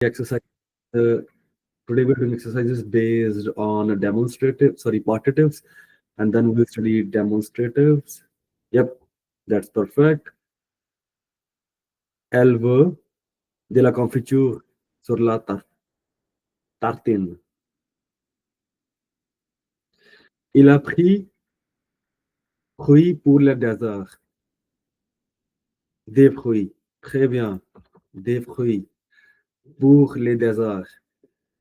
exercise. Uh, Today we're doing exercises based on partitives, and then we'll study demonstratives. Yep, that's perfect. Elle veut de la confiture sur la tartine. Il a pris fruits pour le dessert. Des fruits. Très bien. Des fruits pour les desserts.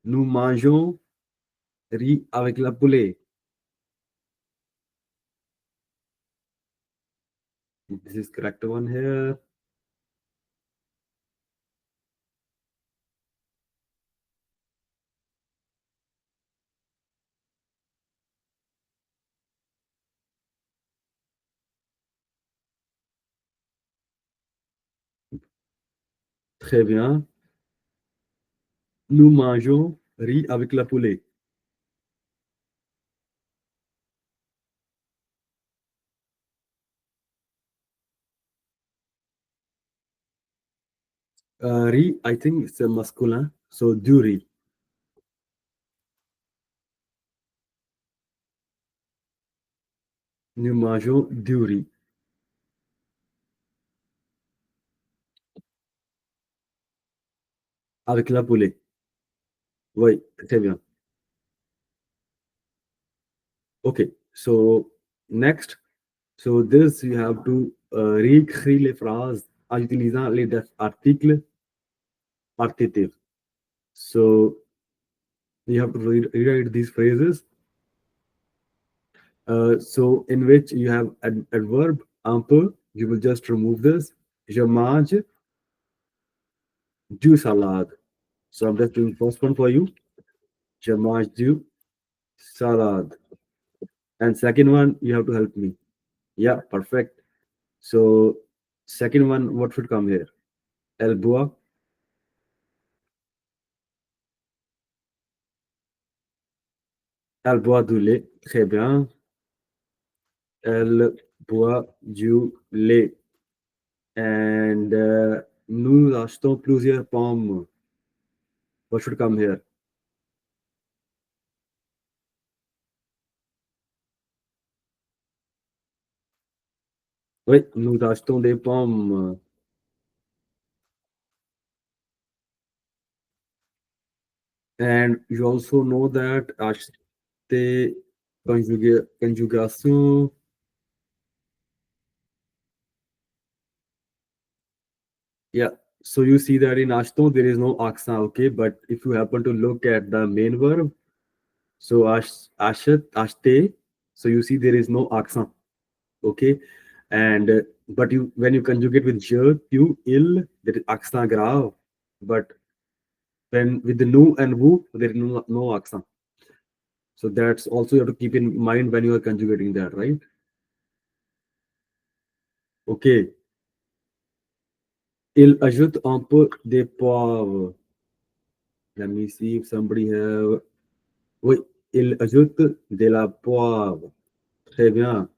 Nous mangeons riz avec la poulet. This is correct one here. Très bien. Nous mangeons riz avec la poulet. Riz, I think it's a masculin, so du riz. Nous mangeons du riz avec la poulet. Oui, très bien. Okay, so next, so this you have to réécrire les phrases en utilisant les articles partitifs. So you have to rewrite these phrases. So in which you have adverb un peu, you will just remove this. Je mange du salade. So I'm just doing first one for you. Je mange du salade. And second one, you have to help me. Yeah, perfect. So second one, what should come here? Elle boit. Elle boit du lait. Très bien. Elle boit du lait. And nous achetons plusieurs pommes. What should come here? Oui, nous achetons des pommes. And you also know that acheter conjugation. Yeah. So you see that in acheton there is no accent, okay? But if you happen to look at the main verb, so acheter, so you see there is no accent, okay? And but you when you conjugate with je, tu, il, there is accent grave. But when with the nu and wu, there is no accent. So that's also you have to keep in mind when you are conjugating that, right? Okay. Il ajoute un peu de poivre. Let me see if somebody have. Oui, il ajoute de la poivre. Très bien.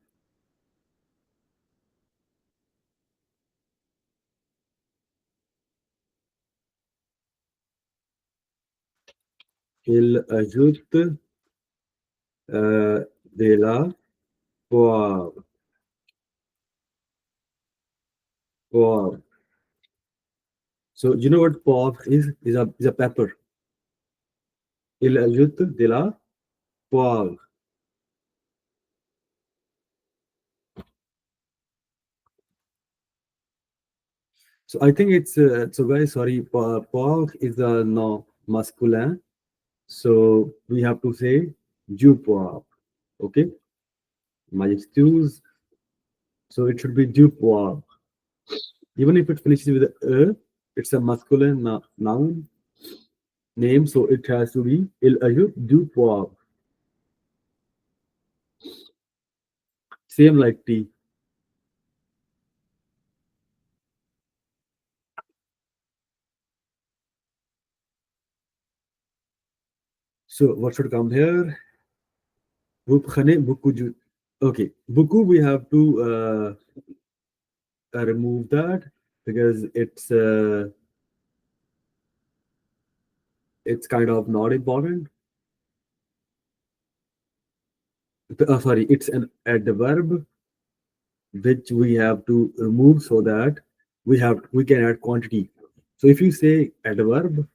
Il ajoute de la poivre. Poivre. So you know what poivre is? Is a pepper. Il ajoute de la poivre. So I think it's so guys. Sorry, poivre is a no masculine. So we have to say du poivre. Okay. My excuse. So it should be du poivre. Even if it finishes with a, it's a masculine noun name, so it has to be il ajoute du poivre. Same like tea. So what should come here? Vous prenez beaucoup de. Okay, beaucoup we have to remove that because it's It's kind of not important. Sorry, it's an adverb which we have to remove so that we can add quantity. So if you say adverb,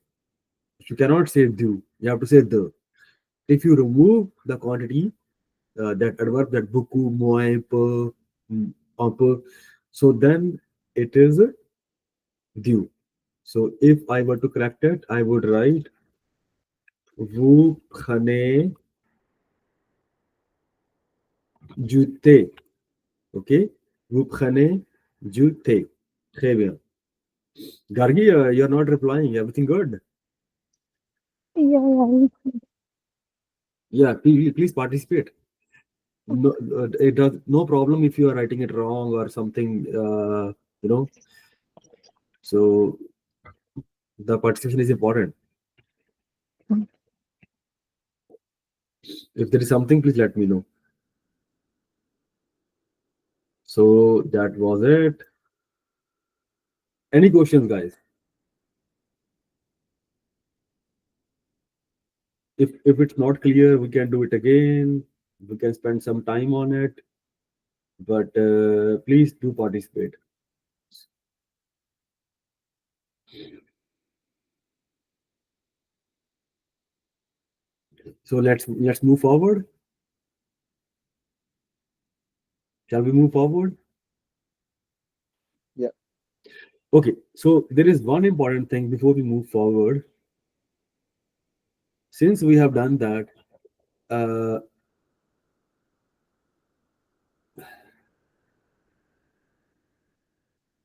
you cannot say do. You have to say the. If you remove the quantity, that adverb, that buku, moe, pe, pe, so then it is due. So if I were to correct it, I would write vous prenez du thé. Okay? Vous prenez du thé. Très bien. Gargi, you're not replying. Everything good? Yeah, yeah. Yeah, please participate. No, it does no problem if you are writing it wrong or something. You know, so the participation is important. If there is something, please let me know. So that was it. Any questions, guys? If it's not clear, we can do it again. We can spend some time on it, but please do participate. So let's move forward. Shall we move forward? Yeah. Okay. So there is one important thing before we move forward. Since we have done that, uh,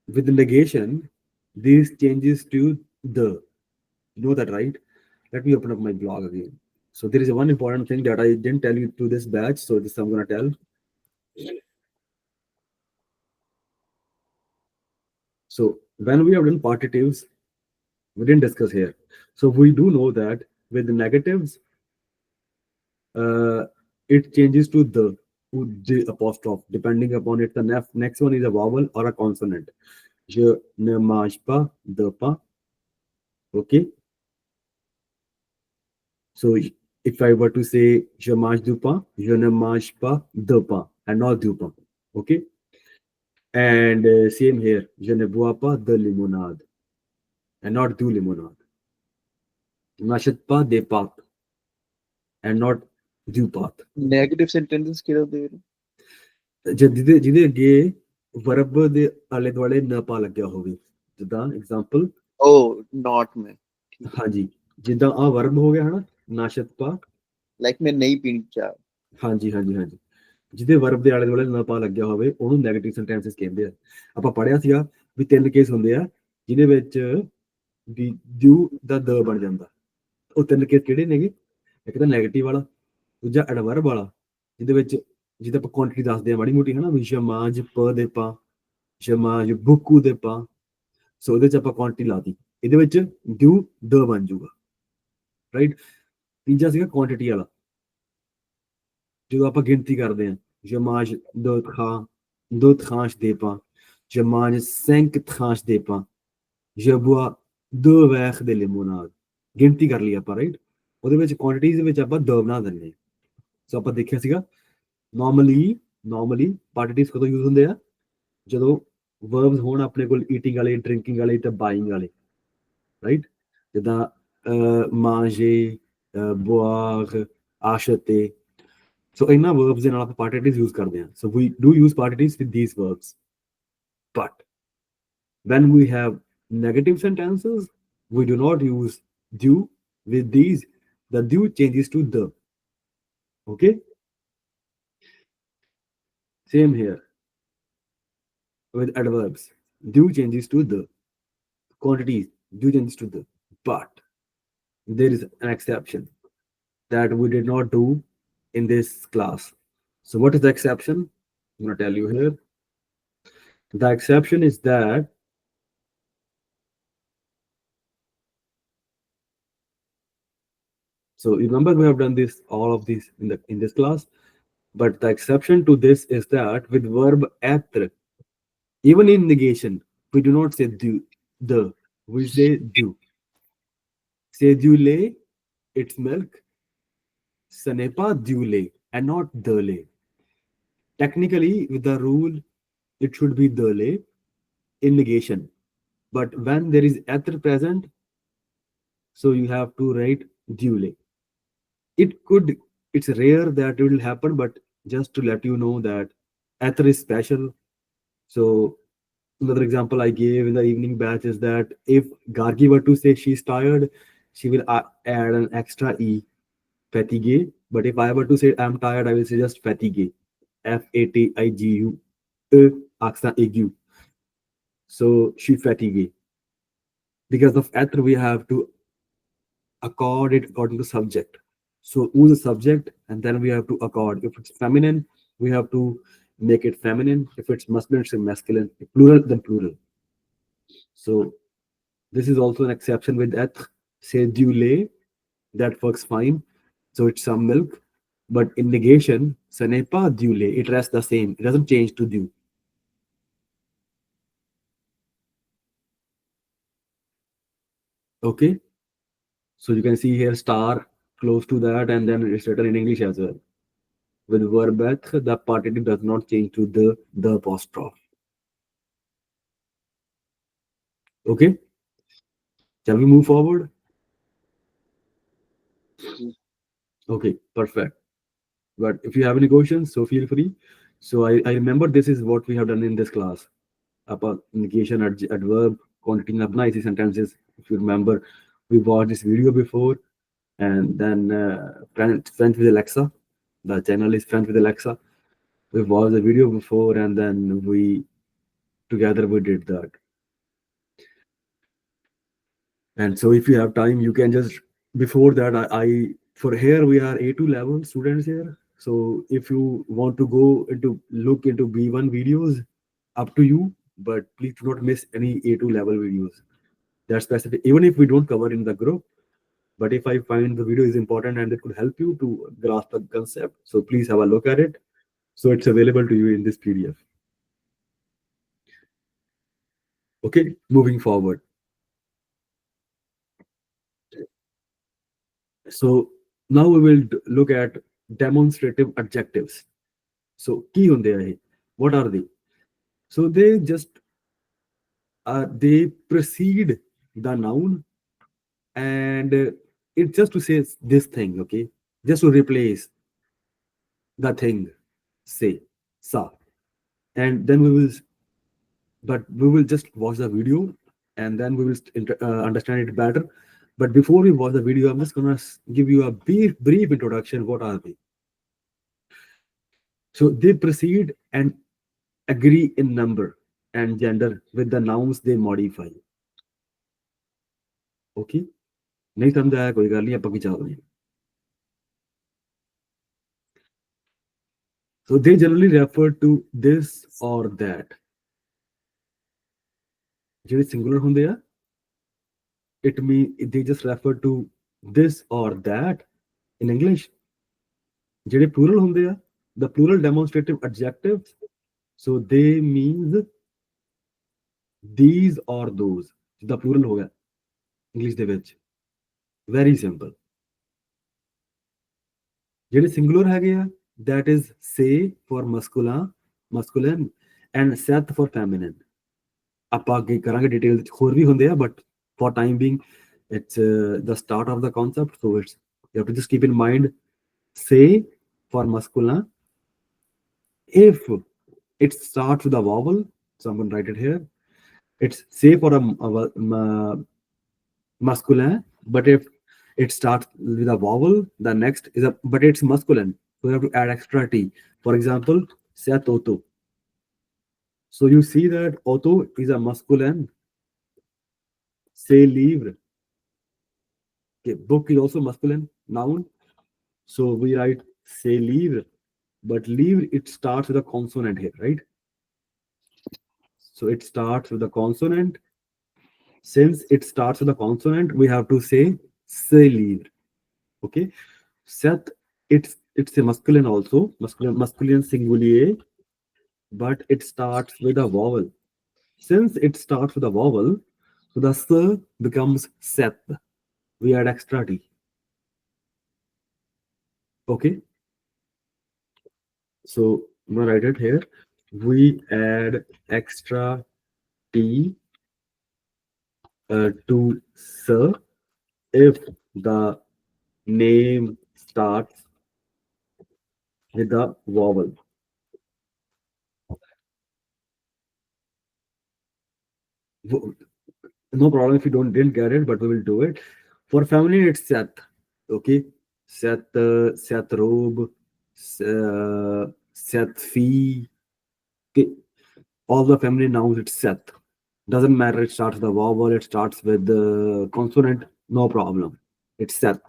with the negation, these changes to the. You know that, right? Let me open up my blog again. So there is one important thing that I didn't tell you to this batch. So this I'm gonna tell. So when we have done partitives, we didn't discuss here. So we do know that with the negatives, uh, it changes to the apostrophe depending upon it. The next one is a vowel or a consonant. Je ne mange pas de pain. Okay. So if I were to say je mange du pain, je ne mange pas de pain and not du pain. Okay. And same here. Je ne bois pas de limonade and not du limonade. Je n'achète pas des pâtes and not du pâte. Negative sentences ਕਿਹੜਾ ਦੇ ਰਹੇ? ਜਿਹਦੇ ਅੱਗੇ verb ਦੇ ਆਲੇ ਦੁਆਲੇ ਨਾ ਪਾ ਲੱਗਿਆ ਹੋਵੇ, ਜਿੱਦਾਂ ਐਗਜ਼ਾਮਪਲ। Oh, not ਮੈਂ, ਠੀਕ ਹੈ। ਹਾਂਜੀ, ਜਿੱਦਾਂ ਆ ਵਰਬ ਹੋ ਗਿਆ ਹਨਾ, ਨਾਸ਼ਤ ਪਾ। ਲਾਈਕ ਮੈਂ ਨਹੀਂ ਪੀਣੀ ਚਾਹ। ਹਾਂਜੀ ਹਾਂਜੀ ਹਾਂਜੀ, ਜਿਹਦੇ ਵਰਬ ਦੇ ਆਲੇ ਦੁਆਲੇ ਨਾ ਪਾ ਲੱਗਿਆ ਹੋਵੇ ਉਹਨੂੰ ਨੈਗੇਟਿਵ ਸੈਂਟੈਂਸਸ ਕਹਿੰਦੇ ਆ। ਆਪਾਂ ਪੜ੍ਹਿਆ ਸੀਗਾ ਵੀ ਤਿੰਨ ਕੇਸ ਹੁੰਦੇ ਆ ਜਿਹਦੇ ਵਿੱਚ ਵੀ ਡਿਊ ਦਾ ਦ ਬਣ ਜਾਂਦਾ। ਉਹ ਤਿੰਨ ਕੇਸ ਕਿਹੜੇ ਨੇਗੇ? ਇੱਕ ਤਾਂ ਨੈਗੇਟਿਵ ਵਾਲਾ, ਦੂਜਾ ਐਡਵਰਬ ਵਾਲਾ ਜਿਹਦੇ ਵਿੱਚ ਜਿਹਦੇ ਆਪਾਂ ਕੁਆਂਟਿਟੀ ਦੱਸਦੇ ਆ ਮਾੜੀ ਮੋਟੀ ਹਨਾ, ਵੀ ਸ਼ਮਾਜ ਪ ਦੇ ਪਾ, ਸ਼ਮਾਜ ਬੁੱਕੂ ਦੇ ਪਾ। ਸੋ ਉਹਦੇ ਚ ਆਪਾਂ ਕੁਆਂਟਿਟੀ ਲਾਤੀ, ਇਹਦੇ ਵਿੱਚ ਡਿਊ ਦ ਬਣ ਜੂਗਾ, ਰਾਈਟ। ਤੀਜਾ ਸੀਗਾ ਕੁਆਂਟਿਟੀ ਵਾਲਾ, ਜਦੋਂ ਆਪਾਂ ਗਿਣਤੀ ਕਰਦੇ ਹਾਂ, ਜਮਾਜ ਦੋ ਥਾਂ ਦੋ ਥਾਂਸ਼ ਦੇ ਪਾ, ਜਮਾਜ ਸੈਂਕ ਥਾਂਸ਼ ਦੇ ਪਾ, ਜਬੂਆ ਦੋ ਵੈਖ ਦੇ ਲਿਮੋਨਾਦ। ਗਿਣਤੀ ਕਰ ਲਈ ਆਪਾਂ, ਰਾਈਟ। ਉਹਦੇ ਵਿੱਚ ਕੁਆਂਟੀਟੀ ਦੇ ਵਿੱਚ ਆਪਾਂ ਦ ਬਣਾ ਦਿੰਦੇ ਹਾਂ। ਸੋ ਆਪਾਂ ਦੇਖਿਆ ਸੀਗਾ ਨੋਰਮਲੀ ਪਾਰਟੀਟਿਵਸ ਕਦੋਂ ਯੂਜ਼ ਹੁੰਦੇ ਆ? ਜਦੋਂ ਵਰਬਸ ਹੋਣ ਆਪਣੇ ਕੋਲ ਈਟਿੰਗ ਵਾਲੇ, ਡਰਿੰਕਿੰਗ ਵਾਲੇ ਤੇ ਬਾਇੰਗ ਵਾਲੇ, ਰਾਈਟ। ਜਿੱਦਾਂ ਮਾਂਜੇ, ਬੁਆਰ, ਆਸ਼ਤੇ। ਸੋ ਇਹਨਾਂ ਵਰਬਸ ਦੇ ਨਾਲ ਆਪਾਂ ਪਾਰਟੀਟਿਵਸ ਯੂਜ਼ ਕਰਦੇ ਹਾਂ। So we do use partitives with these verbs, but when we have negative sentences, we do not use do with these. The do changes to the. Okay. Same here with adverbs. Do changes to the. Quantities do changes to the. But there is an exception that we did not do in this class. So what is the exception? I'm going to tell you here. The exception is that, so remember we have done this all of this in this class, but the exception to this is that with verb être, even in negation, we do not say do, the, we say do. C'est du lait, it's milk. Ce n'est pas du lait and not the lait. Technically, with the rule, it should be the lait in negation. But when there is ether present, so you have to write du lait. It could, it's rare that it will happen, but just to let you know that ether is special. So another example I gave in the evening batch is that if Gargi were to say she's tired, she will add an extra e, fatigue. But if I were to say I'm tired, I will say just fatigue, fatigue, accent aigu. So she fatigue. Because of ether, we have to accord it according to subject. So who's the subject, and then we have to accord. If it's feminine, we have to make it feminine. If it's masculine, it's masculine. If plural, then plural. So this is also an exception with eth. Say du lait, that works fine. So it's some milk. But in negation, ce n'est pas du lait. It rests the same. It doesn't change to du. Okay. So you can see here star close to that, and then it's written in English as well. With verb eth, the partitive does not change to the apostrophe. Okay. Shall we move forward? Okay, perfect. But if you have any questions, so feel free. So I remember this is what we have done in this class. About negation, adverb, quantity, nice sentences. If you remember, we watched this video before, and then friends with Alexa. The channel is friends with Alexa. We watched the video before, and then we together we did that. And so if you have time, you can just before that I for here we are A2 level students here. So if you want to go into look into B1 videos, up to you, but please do not miss any A2 level videos. That's specific, even if we don't cover in the group. But if I find the video is important and it could help you to grasp the concept, so please have a look at it. So it's available to you in this PDF. Okay, moving forward. So now we will look at demonstrative adjectives. So key on there. What are they? So they just they precede the noun, and it's just to say this thing, okay? Just to replace the thing, say, sa, and then we will just watch the video, and then we will understand it better. But before we watch the video, I'm just gonna give you a brief introduction. What are they? So they precede and agree in number and gender with the nouns they modify. Okay, नहीं समझा है कोई गल नहीं ਆਪਾਂ ਕੀ ਚੱਲਦੇ So they generally refer to this or that. ਜਿਹੜੇ singular ਹੁੰਦੇ ਆ, it mean they just refer to this or that in English. ਜਿਹੜੇ plural ਹੁੰਦੇ ਆ, the plural demonstrative adjectives, so they means these or those. ਜਿੱਦਾਂ plural ਹੋ ਗਿਆ English ਦੇ ਵਿੱਚ, very simple. ਜਿਹੜੇ singular ਹੈਗੇ ਆ, that is say for masculine and seth for feminine. ਆਪਾਂ ਅੱਗੇ ਕਰਾਂਗੇ ਡਿਟੇਲ ਵਿੱਚ, ਹੋਰ ਵੀ ਹੁੰਦੇ ਆ, but for time being it's the start of the concept, so it's you have to just keep in mind say for masculine if it starts with a vowel, so I'm going to write it here. It's say for a masculine, but if it starts with a vowel, the next is a but it's masculine, so you have to add extra t. For example, set auto. So you see that auto is a masculine. Say livre. Okay, book is also masculine noun. So we write say livre, but livre it starts with a consonant here, right? So it starts with a consonant. Since it starts with a consonant, we have to say livre. Okay. Set it's a masculine also, masculine singulier, but it starts with a vowel. Since it starts with a vowel, so the s becomes set. we add extra t. Okay, so I'm gonna write it here. We add extra t to sir if the name starts with a vowel. Wo- No problem if you didn't get it, but we will do it. For family, it's Seth. Okay, Seth, Seth Robe, Seth Fee. Okay, all the family nouns it's Seth. Doesn't matter. It starts with a vowel. It starts with the consonant. No problem. It's Seth.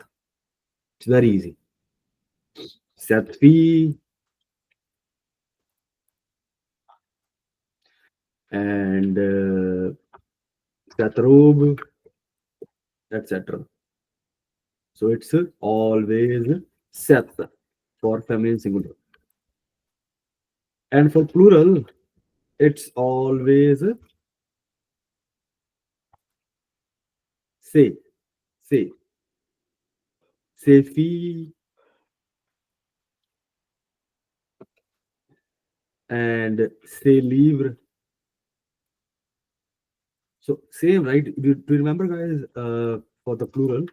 It's very easy. Seth Fee and Seth Robe, etc. So it's always Seth for feminine singular. And for plural, it's always say, say, say fee and say livre. So same, right? Do you remember, guys? For the plural,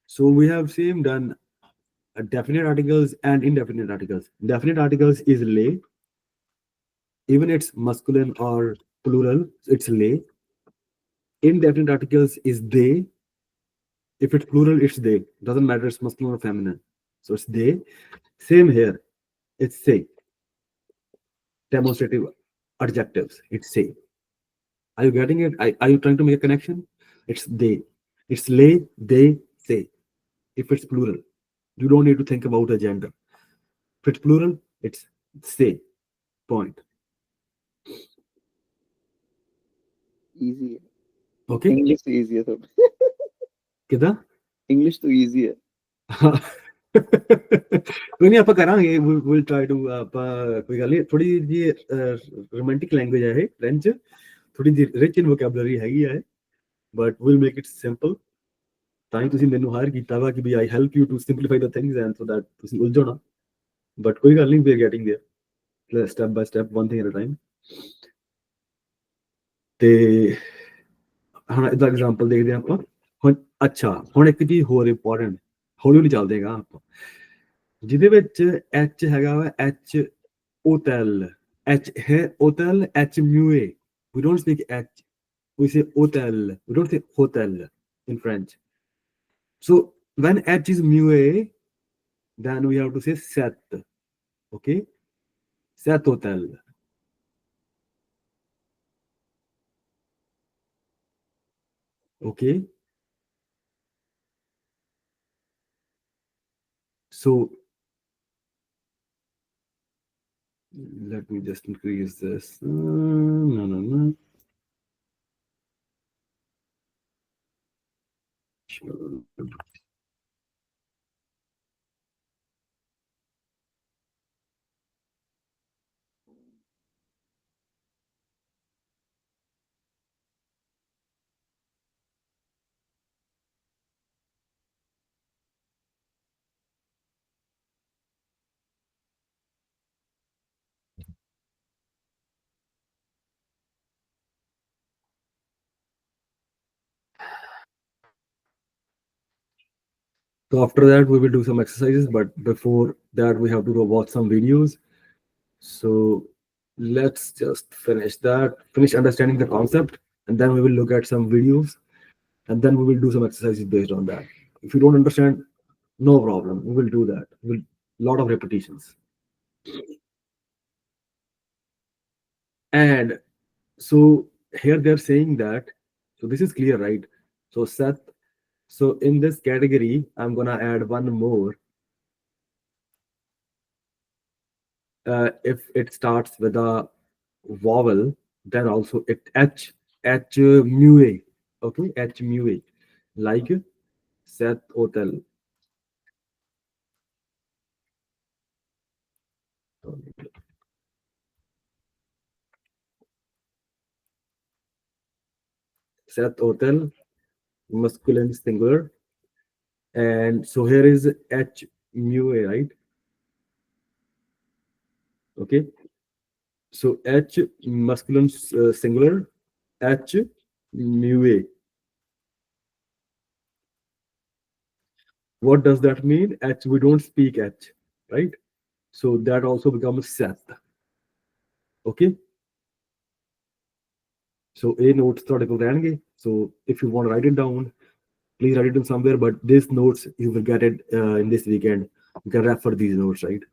so we have same done definite articles and indefinite articles. Definite articles is lay, even it's masculine or plural, it's lay. Indefinite articles is they. If it's plural, it's they. Doesn't matter, it's masculine or feminine. So it's they. Same here. It's say. Demonstrative adjectives. It's say. Are you getting it? Are you trying to make a connection? It's they. It's lay, they, say. If it's plural, you don't need to think about a gender. If it's plural, it's say. Point. easy है. Okay? English तो easy है थोड़ा. किदा? English तो easy है. ਕੋਈ ਨਹੀਂ ਆਪਾਂ ਕਰਾਂਗੇ ਵਿਲ ਟ੍ਰਾਈ ਟੂ ਆਪਾਂ ਕੋਈ ਗੱਲ ਨਹੀਂ ਥੋੜੀ ਜੀ ਰੋਮਾਂਟਿਕ ਲੈਂਗੁਏਜ ਹੈ ਇਹ ਫ੍ਰੈਂਚ ਥੋੜੀ ਜੀ ਰਿਚ ਇਨ ਵੋਕੈਬਲਰੀ ਹੈਗੀ ਹੈ but will make it simple ਤਾਂ ਹੀ ਤੁਸੀਂ ਮੈਨੂੰ ਹਾਇਰ ਕੀਤਾ ਵਾ ਕਿ ਵੀ I help you to simplify the things and so that ਤੁਸੀਂ ਉਲਝੋ ਨਾ ਬਟ ਕੋਈ ਗੱਲ ਨਹੀਂ we are getting there step by step one thing at a time ਤੇ ਹੁਣ ਇਹਦਾ ਐਗਜ਼ਾਮਪਲ ਦੇਖਦੇ ਹਾਂ ਆਪਾਂ ਹੁਣ ਅੱਛਾ ਹੁਣ ਇੱਕ ਚੀਜ਼ ਹੋਰ ਇੰਪੋਰਟੈਂਟ ਹੌਲੀ ਹੌਲੀ ਚੱਲਦੇਗਾ ਆਪਾਂ ਜਿਹਦੇ ਵਿੱਚ ਐਚ ਹੈਗਾ ਵਾ H hotel h hotel h mue we don't speak h we say hotel we don't say hotel in French so when h is mue then we have to say set okay set hotel okay so let me just increase this no no no sure. So after that we will do some exercises but before that we have to go watch some videos so let's just finish understanding the concept and then we will look at some videos and then we will do some exercises based on that if you don't understand no problem we will do that we'll lot of repetitions and so here they're saying that so this is clear right so Seth so in this category I'm gonna add one more if it starts with a vowel then also it h mu okay h mu like Seth hotel Seth hotel masculine singular. And so here is H mu A, right? Okay. So H masculine singular, H mu A. What does that mean? H, we don't speak H, right? So that also becomes Seth. Okay. So A notes ਤੁਹਾਡੇ ਕੋਲ ਰਹਿਣਗੇ. So if you want to write it down, please write it down somewhere. But these notes you will get it in this weekend. You can refer these notes, right?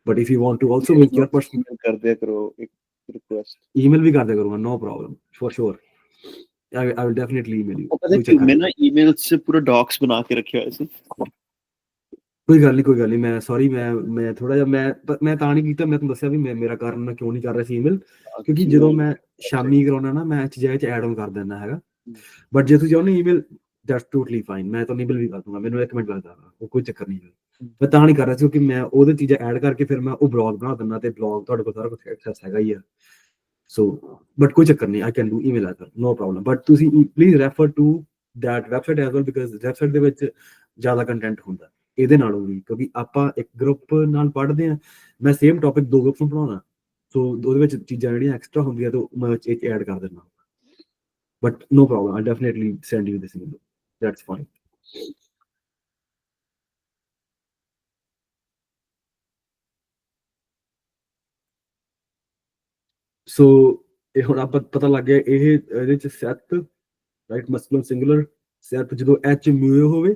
But if you want to also मेरे make your notes personal email कर दिया करो एक request. email भी कर दिया करूंगा, no problem, for sure. I will definitely email you. वो पता है कोई क्यों चक्कर मैं नहीं, ना ईमेल से पूरा डॉक्स बना के रखे हुए ऐसे। कोई गल नहीं, कोई गल नहीं। मैं सॉरी, मैं थोड़ा ਜਿਹਾ ਮੈਂ ਤਾਂ ਨਹੀਂ ਕੀਤਾ। ਮੈਂ ਤੁਹਾਨੂੰ ਦੱਸਿਆ ਵੀ ਮੇਰਾ ਕਾਰਨ ਮੈਂ ਕਿਉਂ ਨਹੀਂ ਕਰ ਰਿਹਾ ਸੀ ਈਮੇਲ, ਕਿਉਂਕਿ ਜਦੋਂ ਮੈਂ ਸ਼ਾਮੀ ਕਰਾਉਣਾ ਨਾ ਮੈਂ ਚੀਜ਼ਾਂ 'ਚ ਐਡ ਆਨ ਕਰ ਦਿੰਦਾ ਹੈਗਾ। ਬਟ ਜੇ ਤੁਸੀਂ ਚਾਹੁੰਦੇ ਈਮੇਲ, ਦੈਟਸ ਟੋਟਲੀ ਫਾਈਨ, ਮੈਂ ਤੁਹਾਨੂੰ ਈਮੇਲ ਵੀ ਕਰ ਦੂੰਗਾ। ਮੈਨੂੰ 1 ਮਿੰਟ ਲੱਗਦਾ, ਉਹ ਕੋਈ ਚੱਕਰ ਨਹੀਂ ਹੈ। ਮੈਂ ਤਾਂ ਨਹੀਂ ਕਰ ਰਿਹਾ ਸੀ ਕਿਉਂਕਿ ਮੈਂ ਉਹਦੇ ਚੀਜ਼ਾਂ ਐਡ ਕਰਕੇ ਫਿਰ ਮੈਂ ਉਹ ਬਲੌਗ ਬਣਾ ਦਿੰਦਾ, ਤੇ ਬਲੌਗ ਤੁਹਾਡੇ ਕੋਲ ਸਾਰਾ ਕੁਝ ਐਕਸੈਸ ਹੈਗਾ ਹੀ ਆ। ਸੋ ਬਟ ਕੋਈ ਚੱਕਰ ਨਹੀਂ, I can do email other, no problem. But ਤੁਸੀਂ please refer to that website as well, because website ਦੇ ਵਿੱਚ ਜ਼ਿਆਦਾ ਕੰਟੈਂਟ ਹੁੰਦਾ ਇਹਦੇ ਨਾਲੋਂ ਵੀ, ਕਿਉਂਕਿ ਆਪਾਂ ਇੱਕ ਗਰੁੱਪ ਨਾਲ ਪੜ੍ਹਦੇ ਹਾਂ। ਮੈਂ ਸੇਮ ਟੌਪਿਕ 2 ਗਰੁੱਪ ਨੂੰ ਪੜ੍ਹਾਉਣਾ, ਸੋ ਉਹਦੇ ਵਿੱਚ ਚੀਜ਼ਾਂ ਜਿਹੜੀਆਂ ਐਕਸਟਰਾ ਹੁੰਦੀਆਂ ਤਾਂ ਮੈਂ ਇਹ 'ਚ ਐਡ ਕਰ ਦਿੰਦਾ। But no problem, I definitely send you this email, that's fine. So ਇਹ ਹੁਣ ਆਪਾਂ ਪਤਾ ਲੱਗ ਗਿਆ ਇਹ ਇਹਦੇ 'ਚ ਸੈਤ, ਰਾਈਟ, ਮਸਕੂਲਨ ਸਿੰਗੂਲਰ ਸੈਤ ਜਦੋਂ ਐਚ ਮਿਊ ਹੋਵੇ।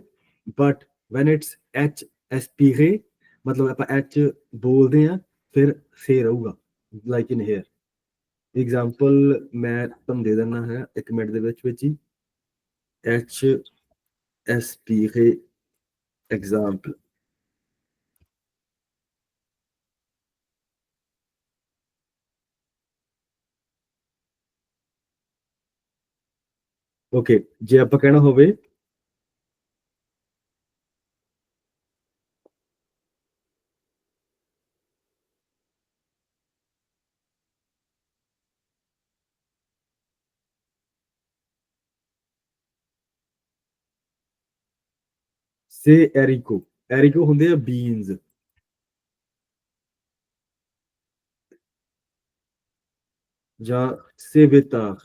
ਬਟ ਵੈਨ ਇਟਸ ਐਚ ਐਸਪੀਰੇ, ਮਤਲਬ ਆਪਾਂ ਐਚ ਬੋਲਦੇ ਹਾਂ ਫਿਰ ਸੇ ਰਹੂਗਾ, ਲਾਈਕ ਇਨ ਹੇਅਰ। ਐਗਜ਼ਾਮਪਲ ਮੈਂ ਤੁਹਾਨੂੰ ਦੇ ਦਿੰਦਾ ਹੈ 1 ਮਿੰਟ ਦੇ ਵਿੱਚ ਹੀ। ਐਚ ਐਸਪੀਰੇ ਐਗਜ਼ਾਮਪਲ। ਓਕੇ, ਜੇ ਆਪਾਂ ਕਹਿਣਾ ਹੋਵੇ ਸੇ ਐਰੀਕੋ, ਐਰੀਕੋ ਹੁੰਦੇ ਆ ਬੀਨਸ, ਜਾਂ ਸੇਵੇਤਾ,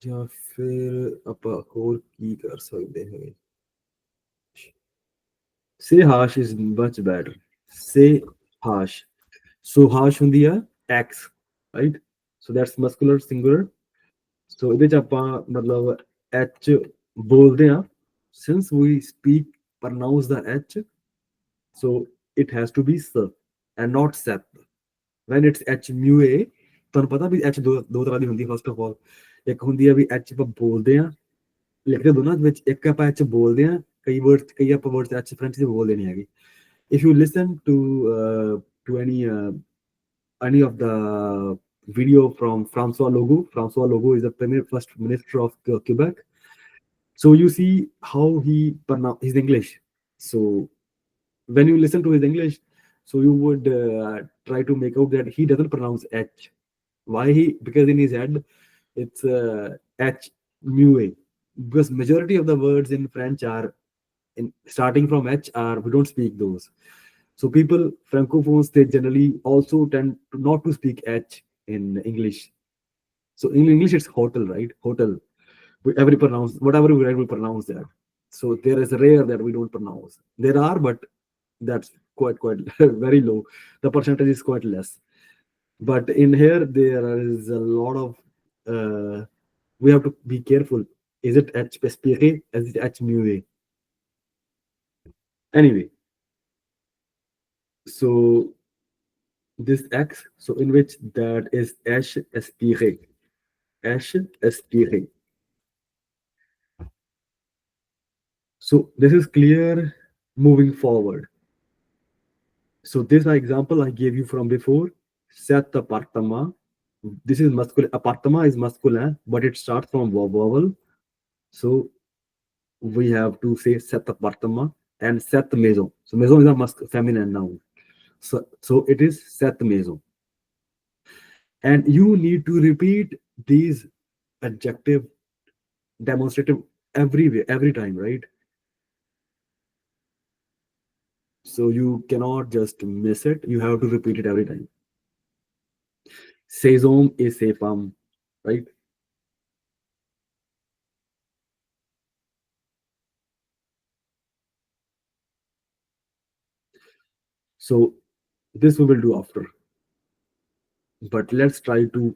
ਜਾਂ ਫਿਰ ਆਪਾਂ ਹੋਰ ਕੀ ਕਰ ਸਕਦੇ ਹਾਂ। ਸੇ ਹਾਸ਼ ਇਜ਼ ਮਚ ਬੈਟਰ, ਸੇ ਹਾਸ਼। ਸੋ ਹਾਸ਼ ਹੁੰਦੀ ਆ axe, right? So that's masculine singular. So ਇਹਦੇ ਚ ਆਪਾਂ ਮਤਲਬ ਐਚ ਬੋਲਦੇ ਹਾਂ, since we speak pronounce the H, so it has to be S and not Seth. When it's H mu A, ਤੁਹਾਨੂੰ ਪਤਾ ਵੀ H ਦੋ ਤਰ੍ਹਾਂ ਦੀ ਹੁੰਦੀ। ਫਸਟ ਆਫ ਆਲ, ਇੱਕ ਹੁੰਦੀ ਆ ਵੀ H ਆਪਾਂ ਬੋਲਦੇ ਹਾਂ, ਲਿਖਦੇ ਦੋਨਾਂ ਵਿੱਚ। ਇੱਕ ਆਪਾਂ H ਬੋਲਦੇ ਹਾਂ, ਕਈ ਆਪਾਂ ਵਰਡਸ H ਫ੍ਰੈਂਚ ਚ ਬੋਲਦੇ ਨਹੀਂ ਹੈਗੇ। If you listen to any of the video from Francois Legault, Francois Legault is the first minister of Quebec. So you see how he pronounce his English. So when you listen to his English, so you would try to make out that he doesn't pronounce H. Why he? Because in his head, it's H mu A. Because majority of the words in French are in starting from H, are we don't speak those. So people francophones, they generally also tend to not to speak H in English. So in English it's hotel, right? Hotel. Every pronounce whatever we write, we pronounce that. So there is rare that we don't pronounce. There are, but that's quite very low. The percentage is quite less. But in here there is a lot of we have to be careful. Is it H spére? Is it H mu? Anyway, so this X, so in which that is H spére. H spére. So this is clear moving forward. So this example I gave you from before. Set appartement. This is masculine. Appartement is masculine, but it starts from vowel. So we have to say set appartement and set maison. So maison is a feminine noun. So it is set maison. And you need to repeat these adjective demonstrative everywhere every time, right? So you cannot just miss it, you have to repeat it every time. Saison is sepam, right? So this we will do after, but let's try to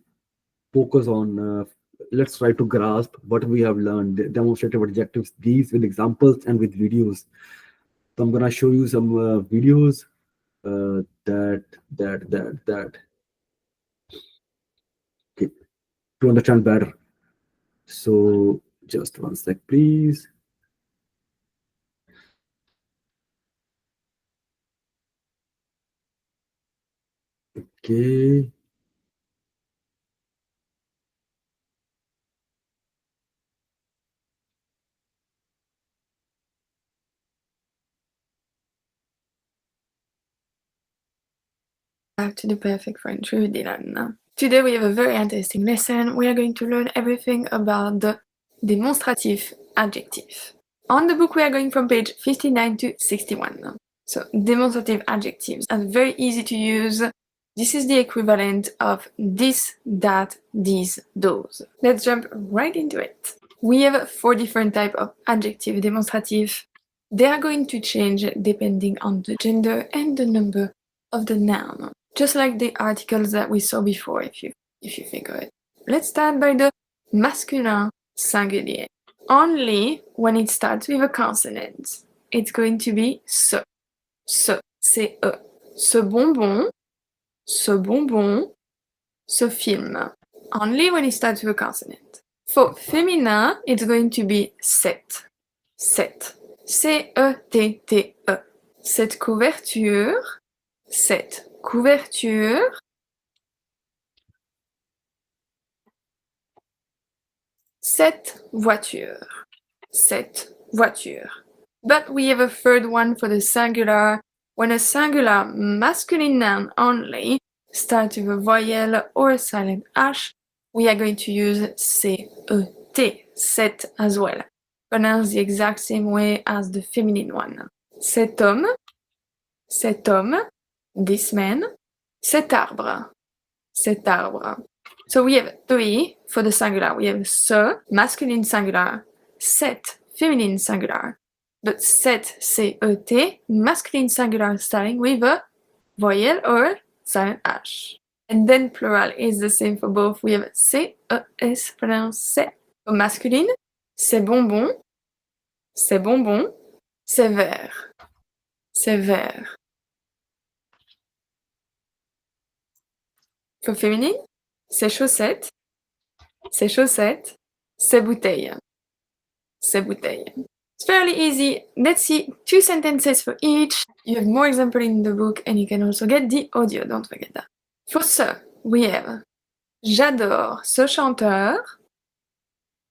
focus on let's try to grasp what we have learned, the demonstrative adjectives, these with examples and with videos. So I'm gonna show you some videos that okay, to understand better. So just one sec, please. Okay. Back to the Perfect French with Dylan. Today we have a very interesting lesson. We are going to learn everything about the demonstrative adjective. On the book we are going from page 59 to 61. So demonstrative adjectives are very easy to use. This is the equivalent of this, that, these, those. Let's jump right into it. We have 4 different types of adjective demonstrative. They are going to change depending on the gender and the number of the noun, just like the articles that we saw before, if you think of it. Let's start by the masculin singulier. Only when it starts with a consonant. It's going to be ce, C-E, ce bonbon, ce film. Only when it starts with a consonant. For féminin, it's going to be cette, C-E-T-T-E. Cette couverture, cette couverture, cette voiture, cette voiture. But we have a third one for the singular. When a singular masculine noun only starts with a voyelle or a silent H, we are going to use C-E-T, set as well. Pronounced the exact same way as the feminine one. Cet homme, this man, cet arbre, cet arbre. So we have 3 for the singular. We have ce, masculine singular, cet, feminine singular. But cet, C-E-T, masculine singular starting with a voyelle or silent H. And then plural is the same for both. We have C-E-S pronounced C. For masculine, c'est bonbon, c'est bonbon, c'est vert, c'est vert. For feminine, c'est chaussette, c'est chaussette, c'est bouteille, c'est bouteille. It's fairly easy. Let's see 2 sentences for each. You have more examples in the book and you can also get the audio, don't forget that. For ce, we have j'adore ce chanteur,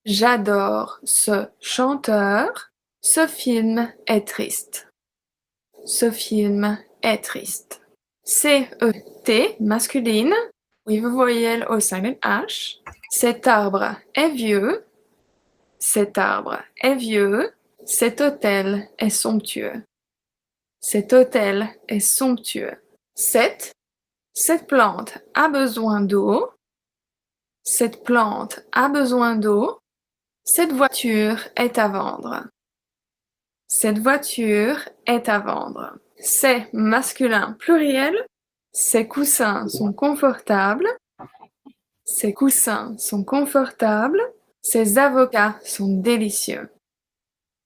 j'adore ce chanteur, ce film est triste. Ce film est triste. C-E-T, masculine, with a voyelle or silent H. Cet arbre est vieux. Cet arbre est vieux. Cet hôtel est somptueux. Cet hôtel est somptueux. Cette plante a besoin d'eau. Cette plante a besoin d'eau. Cette voiture est à vendre. Cette voiture est à vendre. C'est masculin pluriel. Ces coussins sont confortables. Ces coussins sont confortables. Ces avocats sont délicieux.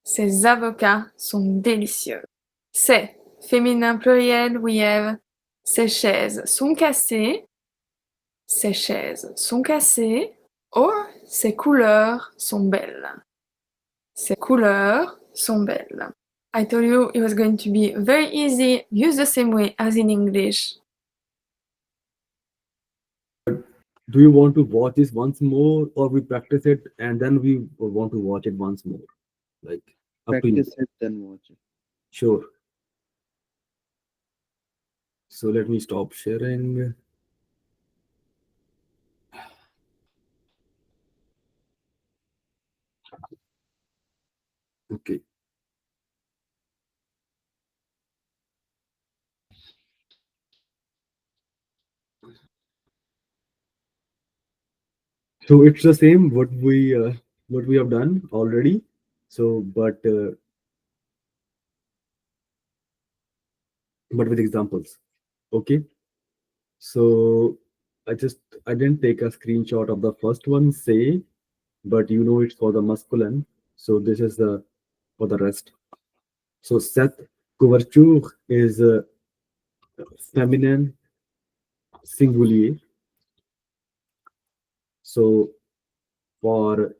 Ces avocats sont délicieux. C'est féminin pluriel, we have. Ces chaises sont cassées. Ces chaises sont cassées. Or, ces couleurs sont belles. Ces couleurs sont belles. I told you it was going to be very easy, use the same way as in English. Do you want to watch this once more, or we practice it and then we want to watch it once more? Like, up to you. Practice it, then watch it. Sure. So let me stop sharing. Okay. So it's the same what we have done already. So but with examples. Okay. So I just I didn't take a screenshot of the first one, say, but you know it's for the masculine. So this is the for the rest. So Seth couverture is feminine singulier. So for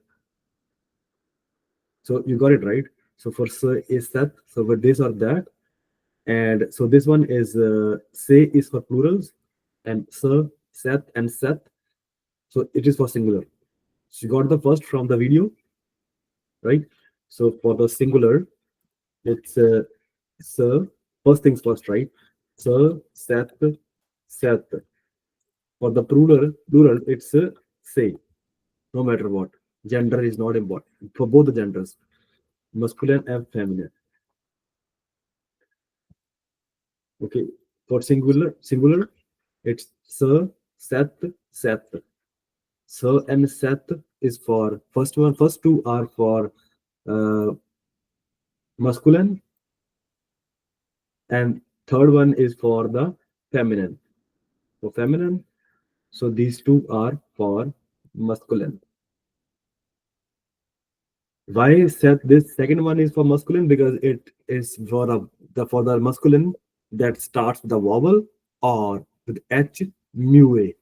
so you got it right. So for say is Seth. So for this or that, and so this one is say is for plurals, and sir, Seth, and Seth. So it is for singular. So you got the first from the video, right? So for the singular, it's sir. First things first, right? Sir, Seth, Seth. For the plural, it's say. No matter what, gender is not important for both the genders, masculine and feminine. Okay. For singular, it's sir, Seth, Seth. Sir and Seth is for first one. First two are for uh, masculine, and third one is for the feminine. For feminine, so these two are for masculine. Why Seth? This second one is for masculine because it is for for the masculine that starts with a vowel or with H mu a.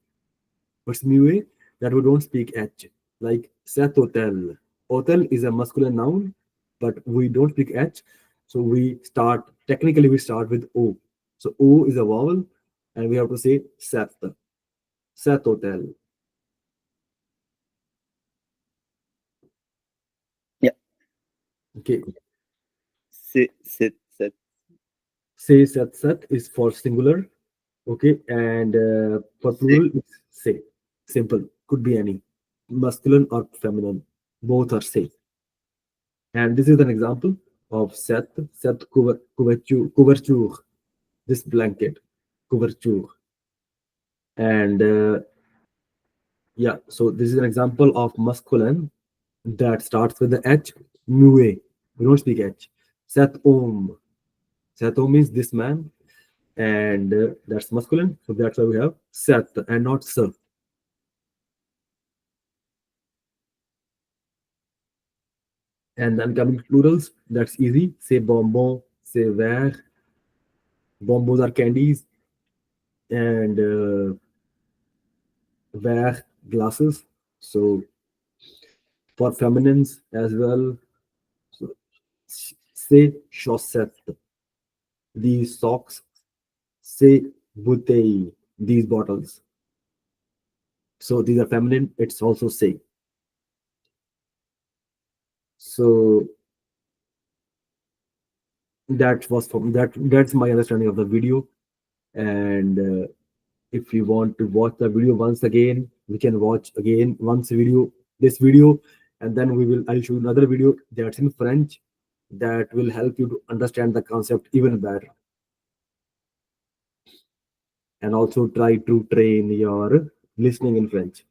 What's mu a? That we don't speak H. Like Seth hotel. Hotel is a masculine noun, but we don't speak H. So we start technically we start with O. So O is a vowel, and we have to say Seth. Seth hotel. Yeah. Okay. Sit. Say Seth Seth is for singular. Okay, and for Say. plural, it's say. Simple. Could be any. Masculine or feminine. Both are say. And this is an example of Seth couverture. This blanket. Couverture. And yeah, so this is an example of masculine that starts with the H. Mue. We don't speak H. Seth Om. Seth Om means this man. And that's masculine. So that's why we have Seth and not Sir. And then coming to plurals, that's easy. Say bonbon, say verre. Bonbons are candies, and verre glasses. So for feminines as well, so say chaussette, these socks. Say bouteille, these bottles. So these are feminine. It's also say. So that was from that. That's my understanding of the video, and if you want to watch the video once again, we can watch again once video this video, and then I'll show you another video that's in French that will help you to understand the concept even better, and also try to train your listening in French.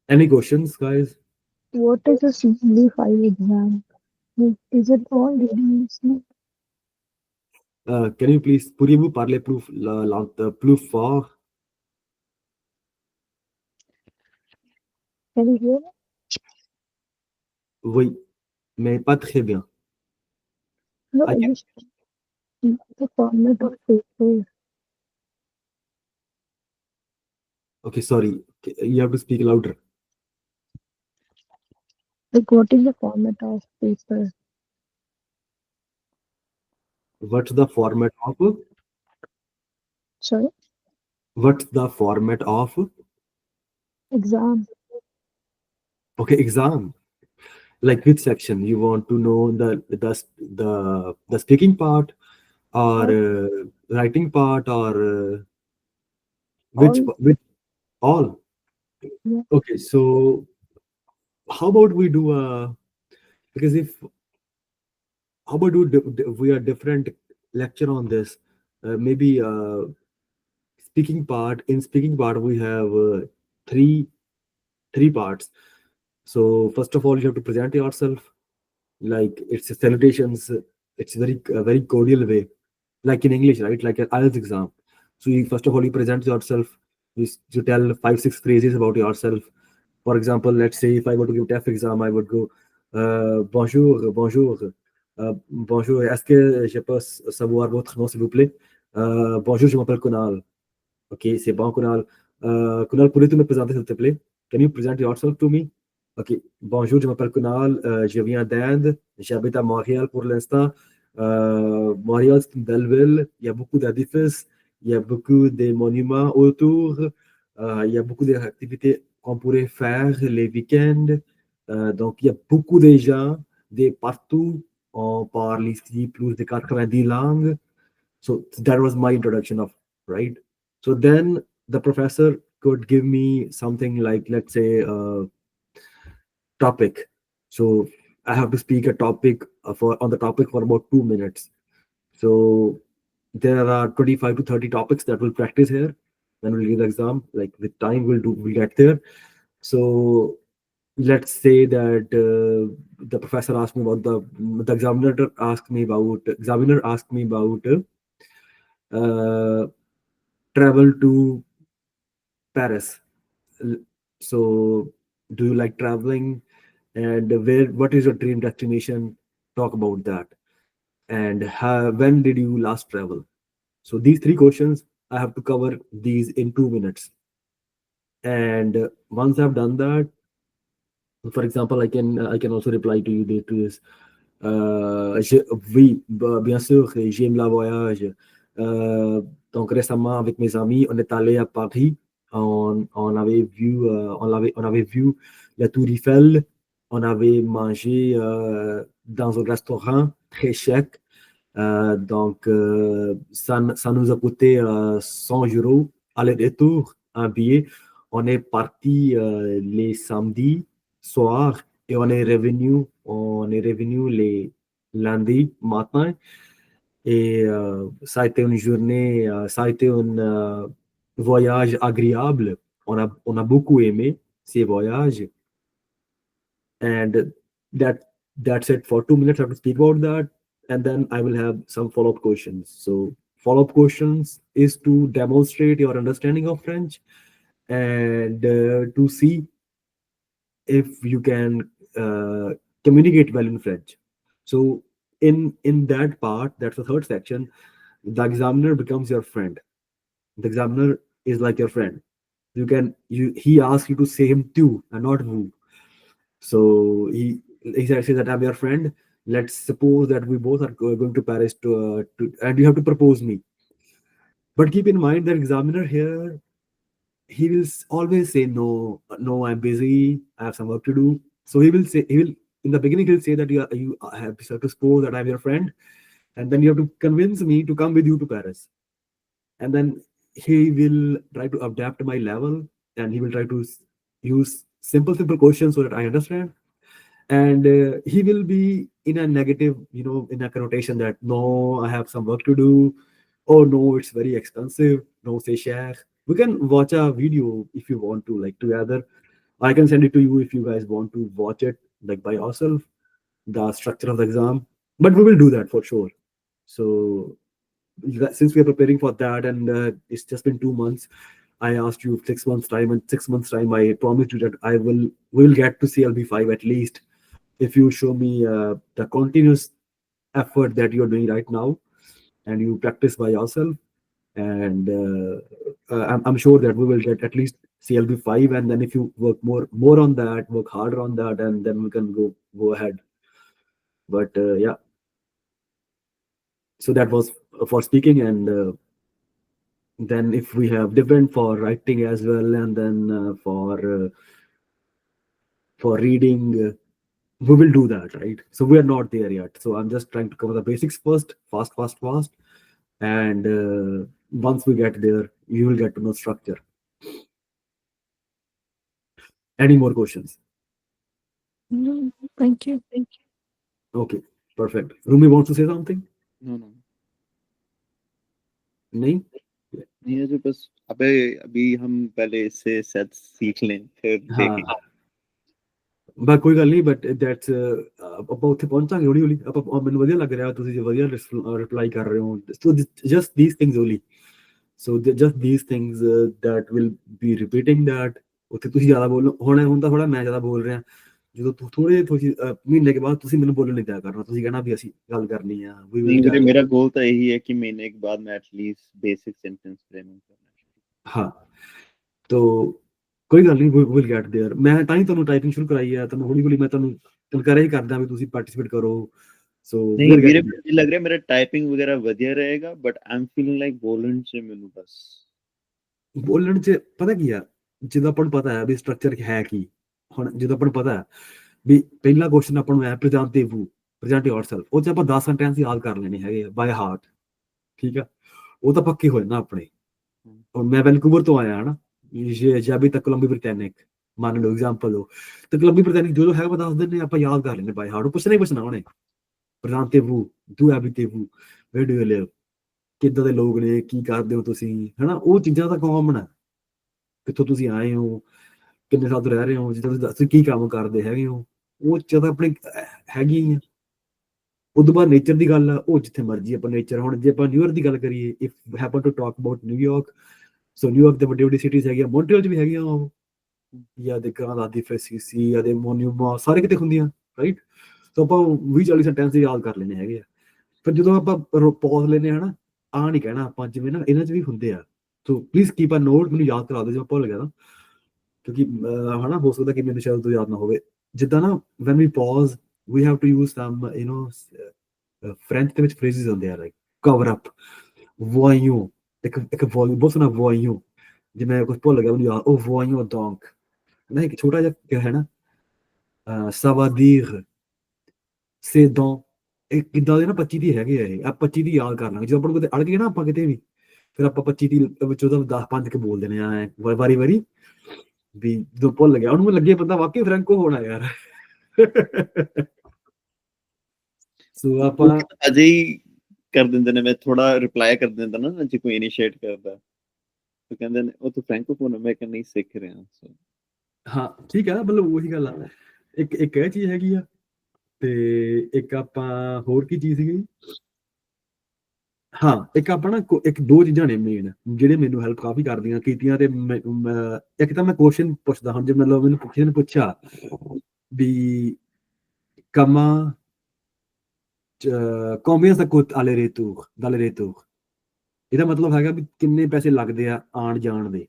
Any questions, guys? What is a simplified exam? Like, is it all reading listening? Can you please pourriez-vous parler plus fort? Can you hear me? Oui, mais pas très bien. No, I I can. just the format of paper. Okay, sorry. You have to speak louder. Like, what is the format of paper? What's the format of? Sorry, What's the format of? exam. Okay, exam. Like which section you want to know, the speaking part, or All, writing part, or all, which all. yeah, Okay, so how about we do a, because if how about we are different lecture on this, maybe speaking part. In speaking part we have three three parts. So first of all, you have to present yourself, like it's a salutations. It's very a very cordial way, like in English, right? Like an IELTS exam. So you, first of all, you present yourself. You tell five six phrases about yourself. For example, let's say if I were to give TEF exam, I would go bonjour, bonjour, bonjour. Est-ce que je peux savoir votre nom, s'il vous plaît? Bonjour, je m'appelle Kunal. Okay, c'est bon, Kunal. Kunal, pourrais-tu me présenter, s'il te plaît? Can you present yourself to me? Ok, bonjour, je m'appelle Kunal, je viens d'Inde, j'habite à Montréal pour l'instant. Montréal, c'est une belle ville, il y a beaucoup d'édifices, il y a beaucoup de monuments autour, il y a beaucoup d'activités qu'on pourrait faire les week-ends. Donc, il y a beaucoup de gens de partout. On parle ici plus de 90 langues. So that was my introduction of, right? So then the professor could give me something like, let's say, topic. So I have to speak a topic for on the topic for about 2 minutes. So there are 25 to 30 topics that we'll practice here. Then we'll give the exam. Like with time, we'll get there. So let's say that the professor asked me about the examiner asked me about uh, travel to Paris. L- So, do you like traveling? And what is your dream destination? Talk about that. And when did you last travel? So, these three questions, I have to cover these in 2 minutes. And once I've done that, for example, I can also reply to you to this. Oui, bien sûr, j'aime la voyage. Euh, donc récemment, avec mes amis, on est allé à Paris. On avait vu la Tour Eiffel. On avait mangé dans un restaurant très chic. Donc, ça nous a coûté 100 euros aller-retour, un billet. On est parti les samedis soir et on est revenu les lundis matin. Et ça a été une journée, ça a été un voyage agréable. On a beaucoup aimé ces voyages. And that's it for 2 minutes. I have to speak about that, and then I will have some follow-up questions. So follow-up questions is to demonstrate your understanding of French, and to see if you can communicate well in French. So in that part, that's the third section. The examiner becomes your friend. The examiner is like your friend. You he asks you to say him too and not who. So says that I'm your friend. Let's suppose that we both are going to Paris and you have to propose me. But keep in mind that examiner here, he will always say no, no, I'm busy. I have some work to do. So he will in the beginning he'll say that you have to suppose that I'm your friend, and then you have to convince me to come with you to Paris, and then he will try to adapt my level, and he will try to use simple questions so that I understand, and he will be in a negative, in a connotation that no, I have some work to do. Oh no, it's very expensive. No, say share. We can watch a video if you want to, like together. I can send it to you if you guys want to watch it like by yourself, the structure of the exam. But we will do that for sure. So since we are preparing for that, and it's just been 2 months, I asked you 6 months time, and 6 months time I promised you that we will get to CLB5 at least if you show me the continuous effort that you're doing right now, and you practice by yourself. And I'm sure that we will get at least CLB5, and then if you work more on that, work harder on that, and then we can go ahead. But yeah, so that was for speaking. And then if we have different for writing as well, and then for reading, we will do that, right? So we are not there yet. So I'm just trying to cover the basics first, fast, and once we get there, you will get to know structure. Any more questions? No, thank you. Okay, perfect. Rumi wants to say something? No, no. नहीं? नहीं है जो बस अबे अभी हम पहले इससे सेट सीख लें फिर देखेंगे। हाँ, ਬਸ ਕੋਈ ਗੱਲ ਨਹੀਂ, ਬਟ ਦੈਟਸ ਆਪਾਂ ਉੱਥੇ ਪਹੁੰਚਾਂਗੇ ਹੌਲੀ ਹੌਲੀ। ਆਪਾਂ ਮੈਨੂੰ ਵਧੀਆ ਲੱਗ ਰਿਹਾ, ਤੁਸੀਂ ਜੇ ਵਧੀਆ ਰਿਪਲਾਈ ਕਰ ਰਹੇ ਹੋ। ਸੋ just these things only, so just these things that will be repeating that. ਉੱਥੇ ਤੁਸੀਂ ਜ਼ਿਆਦਾ ਬੋਲੋ, ਹੁਣ ਤਾਂ ਥੋੜਾ ਮੈਂ ਜ਼ਿਆਦਾ ਬੋਲ ਰਿਹਾ। ਜਦੋਂ ਥੋੜੇ ਤੁਸੀਂ ਮਹੀਨੇ ਕੇ ਬਾਅਦ ਤੁਸੀਂ ਮੈਨੂੰ ਬੋਲਣ ਨਹੀਂ ਦਿਆ ਕਰਨਾ, ਤੁਸੀਂ ਕਹਿਣਾ ਵੀ ਅਸੀਂ ਗੱਲ ਕਰਨੀ ਆ। ਵੀ नहीं मेरे मेरा गोल तो यही है कि महीने के बाद मैं एटलीस्ट बेसिक सेंटेंस फ्रेमिंग करना। ਹਾਂ, ਤੋ ਕੋਈ ਗੱਲ ਨਹੀਂ, ਵਿਲ ਗੈਟ देयर। ਮੈਂ ਤਾਂ ਹੀ ਤੁਹਾਨੂੰ ਟਾਈਪਿੰਗ ਸ਼ੁਰੂ ਕਰਾਈ ਹੈ, ਤੁਹਾਨੂੰ ਹੌਲੀ ਹੌਲੀ ਮੈਂ ਤੁਹਾਨੂੰ ਇਨਕਰੇਜ ਕਰਦਾ ਵੀ ਤੁਸੀਂ ਪਾਰਟਿਸਿਪੇਟ ਕਰੋ। ਸੋ नहीं मेरे मुझे लग रहा है मेरा टाइपिंग वगैरह ਵਧੀਆ रहेगा but I am feeling like बोलने से ਮੈਨੂੰ बस ਬੋਲਣ ਚ ਪਤਾ ਕੀ ਆ, ਜਦੋਂ ਆਪਾਂ ਨੂੰ ਪਤਾ ਹੈ ਵੀ ਸਟਰਕਚਰ ਹੈ ਕੀ। ਹੁਣ ਜਦੋਂ ਆਪਾਂ ਨੂੰ ਪਤਾ ਹੈ ਵੀ ਪਹਿਲਾ ਕੁਐਸਚਨ ਆਪਾਂ ਨੂੰ ਹੈ ਪ੍ਰੈਜ਼ੈਂਟ ਯੋਰਸੈਲਫ, ਉਹ ਚ ਆਪਾਂ 10 ਸੈਂਟੈਂਸ ਯਾਦ ਕਰ ਲੈਣੇ ਹੈਗੇ ਬਾਏ ਹਾਰਟ, ਠੀਕ ਆ। ਉਹ ਤਾਂ ਪੱਕੇ ਹੋਏ ਨਾ ਆਪਣੇ। ਹੁਣ ਮੈਂ ਵੈਨਕੂਵਰ ਤੋਂ ਆਇਆ ਹਨਾ, ਜਾਂ ਵੀ ਤੱਕ ਕੋਲੰਬੀ ਬ੍ਰਿਟੈਨਿਕ ਮੰਨ ਲਓ ਐਗਜ਼ਾਮਪਲ ਲਓ, ਤੇ ਕੋਲੰਬੀ ਬ੍ਰਿਟੈਨਿਕ ਜੋ ਹੈਗਾ ਆਪਾਂ ਦੱਸ ਦਿੰਦੇ ਆਪਾਂ ਯਾਦ ਕਰ ਲੈਂਦੇ ਬਾਏ ਹਾਰਟ। ਉਹ ਪੁੱਛਣਾ ਹੀ ਪੁੱਛਣਾ ਉਹਨੇ, ਪ੍ਰੈਜ਼ੈਂਟੇਵੂ ਡੂ ਹੈਬਿਟੇਵੂ ਵੇਅਰ ਡੂ ਯੂ ਲਿਵ, ਕਿੱਦਾਂ ਦੇ ਲੋਕ ਨੇ, ਕੀ ਕਰਦੇ ਹੋ ਤੁਸੀਂ, ਹਨਾ। ਉਹ ਚੀਜ਼ਾਂ ਤਾਂ ਕਾਮਨ ਹੈ, ਕਿੱਥੋਂ ਤੁਸੀਂ ਆਏ ਹੋ, ਕਿੰਨੇ ਸਾਲ ਤੋਂ ਰਹਿ ਰਹੇ ਹੋ, ਜਿੱਦਾਂ ਤੁਸੀਂ ਕੀ ਕੰਮ ਕਰਦੇ ਹੈਗੇ ਹੋ, ਉਹ ਚੀਜ਼ਾਂ ਆਪਣੇ ਹੈਗੀਆਂ ਹੀ ਆ। ਉਦੋਂ ਬਾਅਦ ਨੇਚਰ ਦੀ ਗੱਲ ਆ, ਉਹ ਜਿੱਥੇ ਮਰਜ਼ੀ ਆਪਾਂ ਨੇਚਰ। ਹੁਣ ਜੇ ਆਪਾਂ ਨਿਊਯਾਰਕ ਦੀ ਗੱਲ ਕਰੀਏ, if happen to talk about New York, so New York ਦੇ ਵੱਡੀ ਵੱਡੀ ਸਿਟੀਜ਼ ਹੈਗੀਆਂ, ਮੌਂਟਰੀਅਲ ਚ ਵੀ ਹੈਗੀਆਂ ਉਹ, ਜਾਂ ਦੇ ਗ੍ਰਾਂਡ ਦੀ ਫੈਸੀਸੀ ਜਾਂ ਦੇ ਮੋਨਿਊਮਾ, ਸਾਰੇ ਕਿਤੇ ਹੁੰਦੀਆਂ, ਰਾਈਟ। ਸੋ ਆਪਾਂ 20-40 ਸੈਂਟੈਂਸ ਯਾਦ ਕਰ ਲੈਣੇ ਹੈਗੇ ਆ। ਫਿਰ ਜਦੋਂ ਆਪਾਂ ਪੌਜ਼ ਲੈਂਦੇ ਹਾਂ ਹਨਾ, ਆ ਨਹੀਂ ਕਹਿਣਾ ਆਪਾਂ, ਜਿਵੇਂ ਨਾ ਇਹਨਾਂ ਚ ਵੀ ਹੁੰਦੇ ਆ। So please keep a note, ਮੈਨੂੰ ਯਾਦ ਕਰਾ ਦਿਓ ਜੇ ਮੈਂ ਭੁੱਲ ਗਿਆ ਤਾਂ, ਕਿਉਂਕਿ ਹਨਾ ਹੋ ਸਕਦਾ ਕਿ ਮੈਨੂੰ ਸ਼ਾਇਦ ਤੋਂ ਯਾਦ ਨਾ ਹੋਵੇ। ਜਿੱਦਾਂ ਨਾ when we pause we have to use some French ਦੇ ਵਿੱਚ ਫਰੇਜ਼ਸ ਹੁੰਦੇ ਆ, ਲਾਈਕ ਕਵਰ ਅਪ, ਵੋਇਓ, ਇੱਕ ਵੋਇਓ ਬਹੁਤ ਸੋਹਣਾ ਵੋਇਓ, ਜੇ ਮੈਂ ਕੁਝ ਭੁੱਲ ਗਿਆ ਮੈਨੂੰ ਯਾਦ, ਉਹ ਵੋਇਓ ਡੌਂਕ ਨਾ, ਇੱਕ ਛੋਟਾ ਜਿਹਾ ਹੈ ਨਾ, ਸਵਾਦੀਰ ਸੇਦੋਂ, ਇਹ ਕਿੱਦਾਂ ਦੇ ਨਾ 25 ਦੀ ਹੈਗੇ ਆ। ਇਹ ਆ 25 ਦੀ ਯਾਦ ਕਰ ਲਾਂਗੇ, ਜਦੋਂ ਆਪਾਂ ਨੂੰ ਕਿਤੇ ਅੜ ਗਏ ਨਾ ਆਪਾਂ ਕਿਤੇ ਵੀ, ਫਿਰ ਆਪਾਂ 25 ਦੀ ਵਿੱਚੋਂ ਤਾਂ 10-5 ਕੇ ਬੋਲ ਦੇਣੇ ਆ ਵਾਰੀ ਵਾਰੀ, ਵੀ ਜਦੋਂ ਭੁੱਲ ਗਿਆ ਉਹਨੂੰ ਲੱਗੇ ਬੰਦਾ ਵਾਕਈ ਫਰੈਂਕੋ ਹੋਣਾ ਯਾਰ। ਸੋ ਆਪਾਂ ਅਜੇ ਹੀ ਕਰ ਦਿੰਦੇ ਨੇ, ਮੈਂ ਥੋੜਾ ਰਿਪਲਾਈ ਕਰ ਦਿੰਦਾ ਨਾ ਜੇ ਕੋਈ ਇਨੀਸ਼ੀਏਟ ਕਰਦਾ, ਤਾਂ ਕਹਿੰਦੇ ਨੇ ਉਹ ਤਾਂ ਫ੍ਰੈਂਕੋਫੋਨ, ਮੈਂ ਕਹਿੰਦਾ ਨਹੀਂ ਸਿੱਖ ਰਿਹਾ। ਹਾਂ ਠੀਕ ਹੈ, ਮਤਲਬ ਉਹੀ ਗੱਲ ਆ। ਇੱਕ ਇਹ ਚੀਜ਼ ਹੈਗੀ ਆ, ਤੇ ਇੱਕ ਆਪਾਂ ਹੋਰ ਕੀ ਚੀਜ਼ ਸੀਗੀ। ਹਾਂ, ਇੱਕ ਆਪਾਂ ਨਾ ਇੱਕ ਦੋ ਚੀਜ਼ਾਂ ਨੇ ਮੇਨ, ਜਿਹੜੇ ਮੈਨੂੰ ਹੈਲਪ ਕਾਫੀ ਕਰਦੀਆਂ ਕੀਤੀਆਂ। ਤੇ ਇੱਕ ਤਾਂ ਮੈਂ ਕੁਐਸਚਨ ਪੁੱਛਦਾ, ਹੁਣ ਜੇ ਮਤਲਬ ਮੈਨੂੰ ਕਿਸੇ ਨੇ ਪੁੱਛਿਆ ਵੀ ਕਮਾ ਕੋਮੀਆਂ ਦਾ ਕੁੱਤ ਆਲੇ ਰੇਤੂ, ਇਹਦਾ ਮਤਲਬ ਹੈਗਾ ਵੀ ਕਿੰਨੇ ਪੈਸੇ ਲੱਗਦੇ ਆ ਆਣ ਜਾਣ ਦੇ,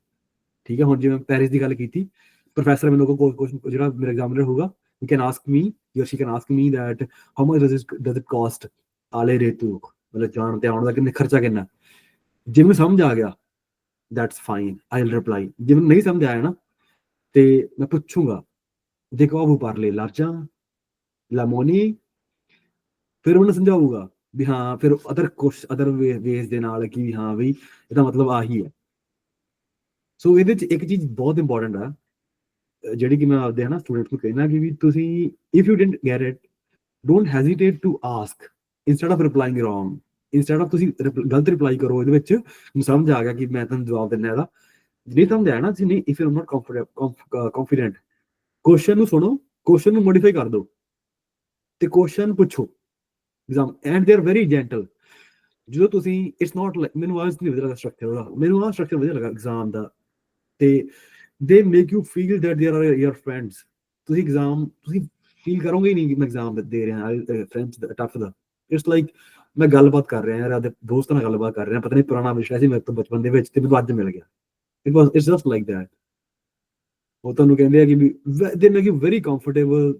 ਠੀਕ ਹੈ। ਹੁਣ ਜਿਵੇਂ ਪੈਰਿਸ ਦੀ ਗੱਲ ਕੀਤੀ, ਪ੍ਰੋਫੈਸਰ ਮੈਨੂੰ ਕੁਐਸਚਨ, ਜਿਹੜਾ ਮੇਰਾ ਐਗਜ਼ਾਮੀਨਰ ਹੋਊਗਾ, he can ask me or she can ask me that how much does it cost ਆਲੇ ਰੇਤੂ, ਮਤਲਬ ਜਾਣ ਤੇ ਆਉਣ ਦਾ ਕਿੰਨੇ ਖਰਚਾ ਕਿੰਨਾ। ਜੇ ਮੈਨੂੰ ਸਮਝ ਆ ਗਿਆ that's fine, I'll reply। ਜੇ ਮੈਨੂੰ ਨਹੀਂ ਸਮਝ ਆਇਆ ਨਾ, ਤੇ ਮੈਂ ਪੁੱਛੂੰਗਾ de quoi vous parlez, l'argent, la monnaie, ਫਿਰ ਉਹਨੂੰ ਸਮਝਾਊਗਾ ਵੀ ਹਾਂ, ਫਿਰ ਅਦਰ ਵੇਜ਼ ਦੇ ਨਾਲ ਕਿ ਹਾਂ ਵੀ ਇਹਦਾ ਮਤਲਬ ਆਹੀ ਹੈ। ਸੋ ਇਹਦੇ ਚ ਇੱਕ ਚੀਜ਼ ਬਹੁਤ ਇੰਪੋਰਟੈਂਟ ਆ, ਜਿਹੜੀ ਕਿ ਮੈਂ ਆਪਦੇ ਹਨਾ ਸਟੂਡੈਂਟਸ ਨੂੰ ਕਹਿਣਾ ਕਿ ਵੀ ਤੁਸੀਂ if you didn't get it, don't hesitate to ask instead of replying wrong. Instead of ਤੁਸੀਂ ਗਲਤ ਰਿਪਲਾਈ ਕਰੋ ਇਹਦੇ ਵਿੱਚ, ਮੈਨੂੰ ਸਮਝ ਆ ਗਿਆ ਕਿ ਮੈਂ ਤੁਹਾਨੂੰ ਜਵਾਬ ਦਿੰਦਾ ਇਹਦਾ, ਨਹੀਂ ਸਮਝ ਆਇਆ ਨਾ ਤੁਸੀਂ, ਨਹੀਂ if you are not confident, question ਨੂੰ ਸੁਣੋ, ਕੁਐਸਚਨ ਨੂੰ ਮੋਡੀਫਾਈ ਕਰ ਦਿਓ ਤੇ ਕੁਐਸਚਨ ਪੁੱਛੋ। And they are very gentle. ਜਦੋਂ ਤੁਸੀਂ ਇਟਸ ਨਾਟ ਲਾਈਕ, ਮੈਨੂੰ ਆਹ ਨਹੀਂ ਵਧੀਆ ਲੱਗਾ ਸਟਰਕਚਰ ਉਹਦਾ, ਮੈਨੂੰ ਆਹ ਸਟਰਕਚਰ ਵਧੀਆ ਲੱਗਾ ਐਗਜ਼ਾਮ ਦਾ, ਤੇ ਦੇ make you feel that they are your friends. ਤੁਸੀਂ ਐਗਜ਼ਾਮ ਤੁਸੀਂ ਫੀਲ ਕਰੋਗੇ ਹੀ ਨਹੀਂ ਕਿ ਮੈਂ ਐਗਜ਼ਾਮ ਦੇ ਰਿਹਾ French tough the. It's like ਮੈਂ ਗੱਲਬਾਤ ਕਰ ਰਿਹਾ ਯਾਰ, ਆਪਦੇ ਦੋਸਤਾਂ ਨਾਲ ਗੱਲਬਾਤ ਕਰ ਰਿਹਾ, ਪਤਾ ਨਹੀਂ ਪੁਰਾਣਾ ਵਿਸ਼ਾ ਸੀ ਮੇਰੇ ਤੋਂ ਬਚਪਨ ਦੇ ਵਿੱਚ, ਤੇ ਮੈਨੂੰ ਅੱਜ ਮਿਲ ਗਿਆ। It's just like that. ਉਹ ਤੁਹਾਨੂੰ ਕਹਿੰਦੇ ਆ ਕਿ ਵੀ ਦੇ ਮੇਕ ਯੂ ਵੈਰੀ ਕੰਫਰਟੇਬਲ।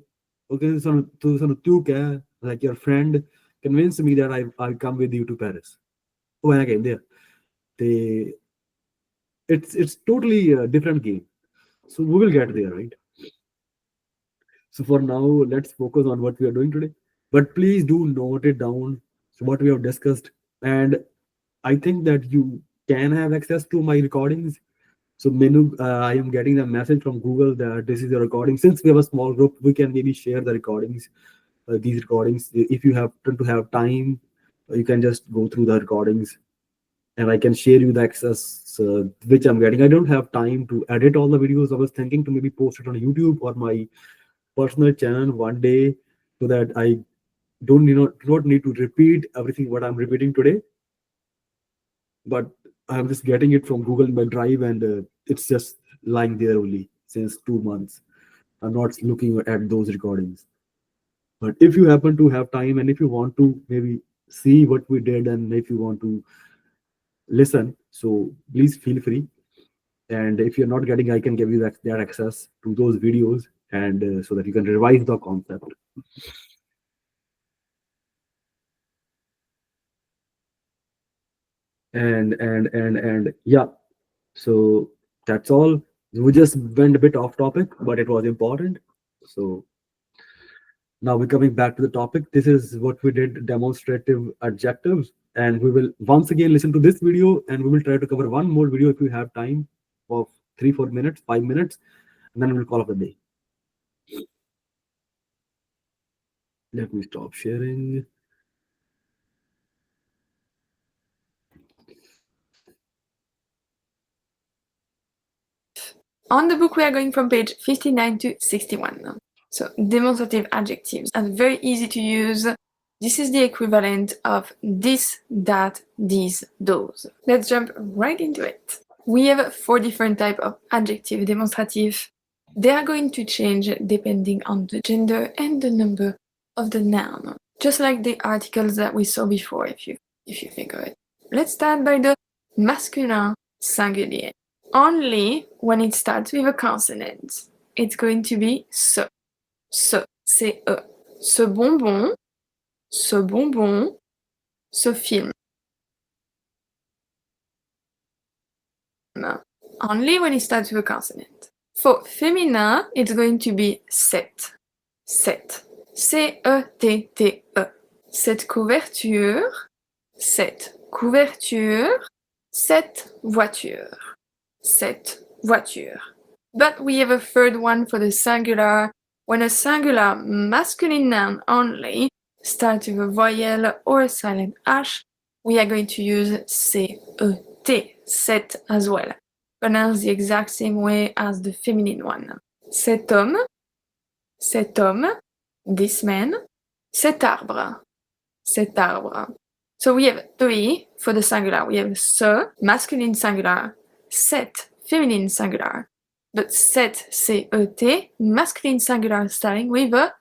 ਉਹ ਕਹਿੰਦੇ ਸਾਨੂੰ ਤੂੰ ਕਹਿ, like your friend convince me that I come with you to Paris, ਉਹ ਐਂ ਕਹਿੰਦੇ ਆ। ਤੇ it's totally a different game, so we will get there, right? So for now, let's focus on what we are doing today. But please do note it down. So what we have discussed, and I think that you can have access to my recordings. So Menu, I am getting a message from Google that this is a recording. Since we have a small group, we can maybe share the recordings. These recordings, if you happen to have time, you can just go through the recordings, and I can share you the access which I'm getting. I don't have time to edit all the videos. I was thinking to maybe post it on YouTube or my personal channel one day, so that I don't do not need to repeat everything what I'm repeating today. But I'm just getting it from Google my Drive, and it's just lying there only since 2 months. I'm not looking at those recordings. But if you happen to have time, and if you want to maybe see what we did, and if you want to listen, so please feel free. And if you're not getting, I can give you that access to those videos, and so that you can revise the concept. And yeah, so that's all. We just went a bit off topic, but it was important. So now we're coming back to the topic. This is what we did, demonstrative adjectives. And we will once again listen to this video, and we will try to cover one more video if we have time of 3 4 minutes, 5 minutes, and then we'll call off the day. Let me stop sharing. On the book, we are going from page 59 to 61. So, demonstrative adjectives are very easy to use. This is the equivalent of this, that, these, those. Let's jump right into it. We have 4 different types of adjective demonstrative. They are going to change depending on the gender and the number of the noun, just like the articles that we saw before, if you think of it. Let's start by the masculin singulier. Only when it starts with a consonant. It's going to be ce. Ce, c'est e. Ce bonbon, ce bonbon, ce film. Only when it starts with a consonant. For féminin, it's going to be cette. Cette. C-E-T-T-E. Cette couverture, cette couverture, cette voiture. Cette voiture. But we have a third one for the singular. When a singular masculine noun only starts with a voyelle or a silent H, we are going to use C-E-T, set as well. Pronounced the exact same way as the feminine one. Cet homme, this man, cet arbre, cet arbre. So we have 3 for the singular. We have ce, masculine singular, set, feminine singular. But set, C-E-T, masculine singular starting with a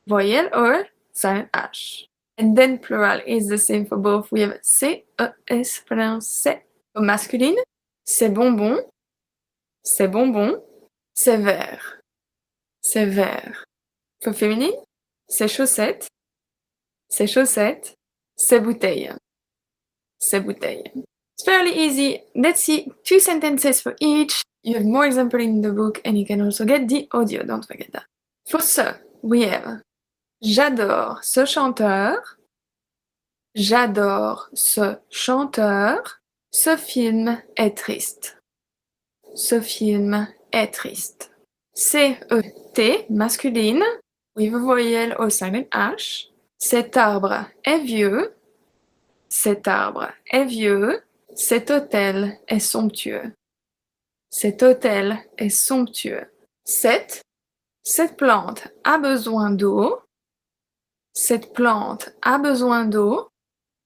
voyelle or silent H. And then plural is the same for both. We have C-E-S pronounced c'est. For masculine, c'est bonbon, c'est bonbon, c'est vert, c'est vert. For feminine, c'est chaussette, c'est chaussette, c'est bouteille, c'est bouteille. It's fairly easy. Let's see 2 sentences for each. You have more examples in the book, and you can also get the audio, don't forget that. For ce, we have j'adore ce chanteur, j'adore ce chanteur, ce film est triste. Ce film est triste. C-E-T, masculine, with a voyelle or silent H. Cet arbre est vieux. Cet arbre est vieux. Cet hôtel est somptueux. Cet hôtel est somptueux. Cette plante a besoin d'eau. Cette plante a besoin d'eau.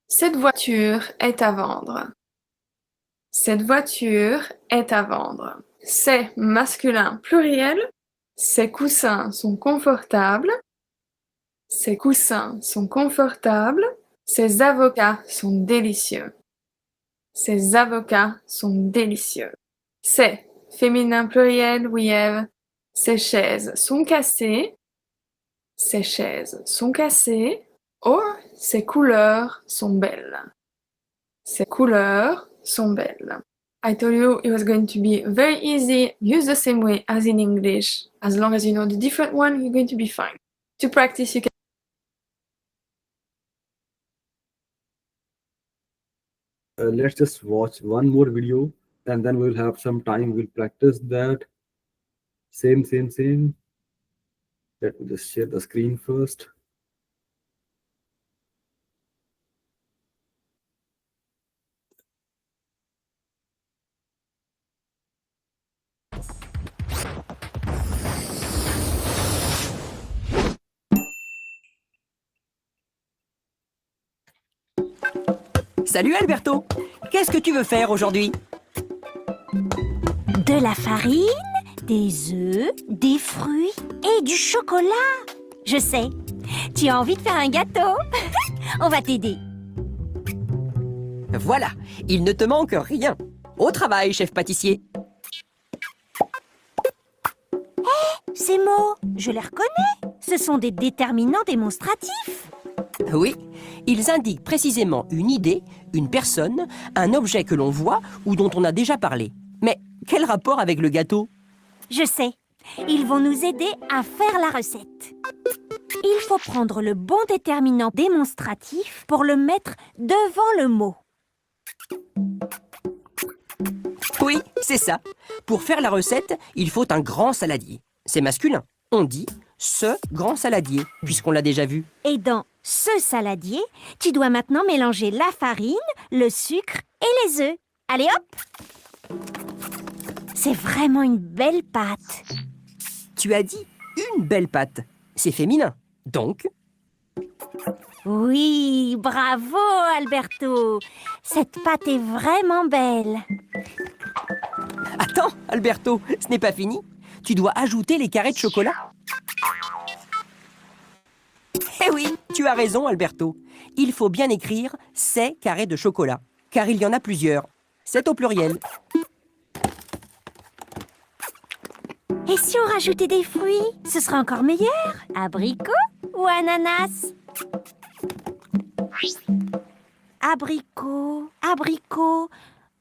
Cette voiture est à vendre. Cette voiture est à vendre. C'est masculin pluriel. Ces coussins sont confortables. Ces coussins sont confortables. Ces avocats sont délicieux. Ces avocats sont délicieux. C'est féminin pluriel, we have ces chaises sont cassées. Ces chaises sont cassées. Or, ces couleurs sont belles. Ces couleurs sont belles. I told you it was going to be very easy. Use the same way as in English. As long as you know the different one, you're going to be fine. To practice, you can. Let's just watch one more video and then we'll have some time. We'll practice that. Same. Let me just share the screen first. Salut Alberto, qu'est-ce que tu veux faire aujourd'hui? De la farine, des œufs, des fruits et du chocolat. Je sais, tu as envie de faire un gâteau. On va t'aider. Voilà, il ne te manque rien. Au travail, chef pâtissier. Ces mots, je les reconnais. Ce sont des déterminants démonstratifs. Oui, ils indiquent précisément une idée, une personne, un objet que l'on voit ou dont on a déjà parlé. Mais quel rapport avec le gâteau? Je sais, ils vont nous aider à faire la recette. Il faut prendre le bon déterminant démonstratif pour le mettre devant le mot. Oui, c'est ça. Pour faire la recette, il faut un grand saladier. C'est masculin. On dit ce grand saladier, puisqu'on l'a déjà vu. Et dans ce saladier, tu dois maintenant mélanger la farine, le sucre et les œufs. Allez hop! C'est vraiment une belle pâte. Tu as dit une belle pâte. C'est féminin. Donc, Oui, bravo Alberto. Cette pâte est vraiment belle. attends, Alberto, ce n'est pas fini. Tu dois ajouter les carrés de chocolat. Eh oui, tu as raison, Alberto. Il faut bien écrire ces carrés de chocolat, car il y en a plusieurs. C'est au pluriel. Et si on rajoutait des fruits, ce serait encore meilleur. Abricot ou ananas? Abricot, abricot.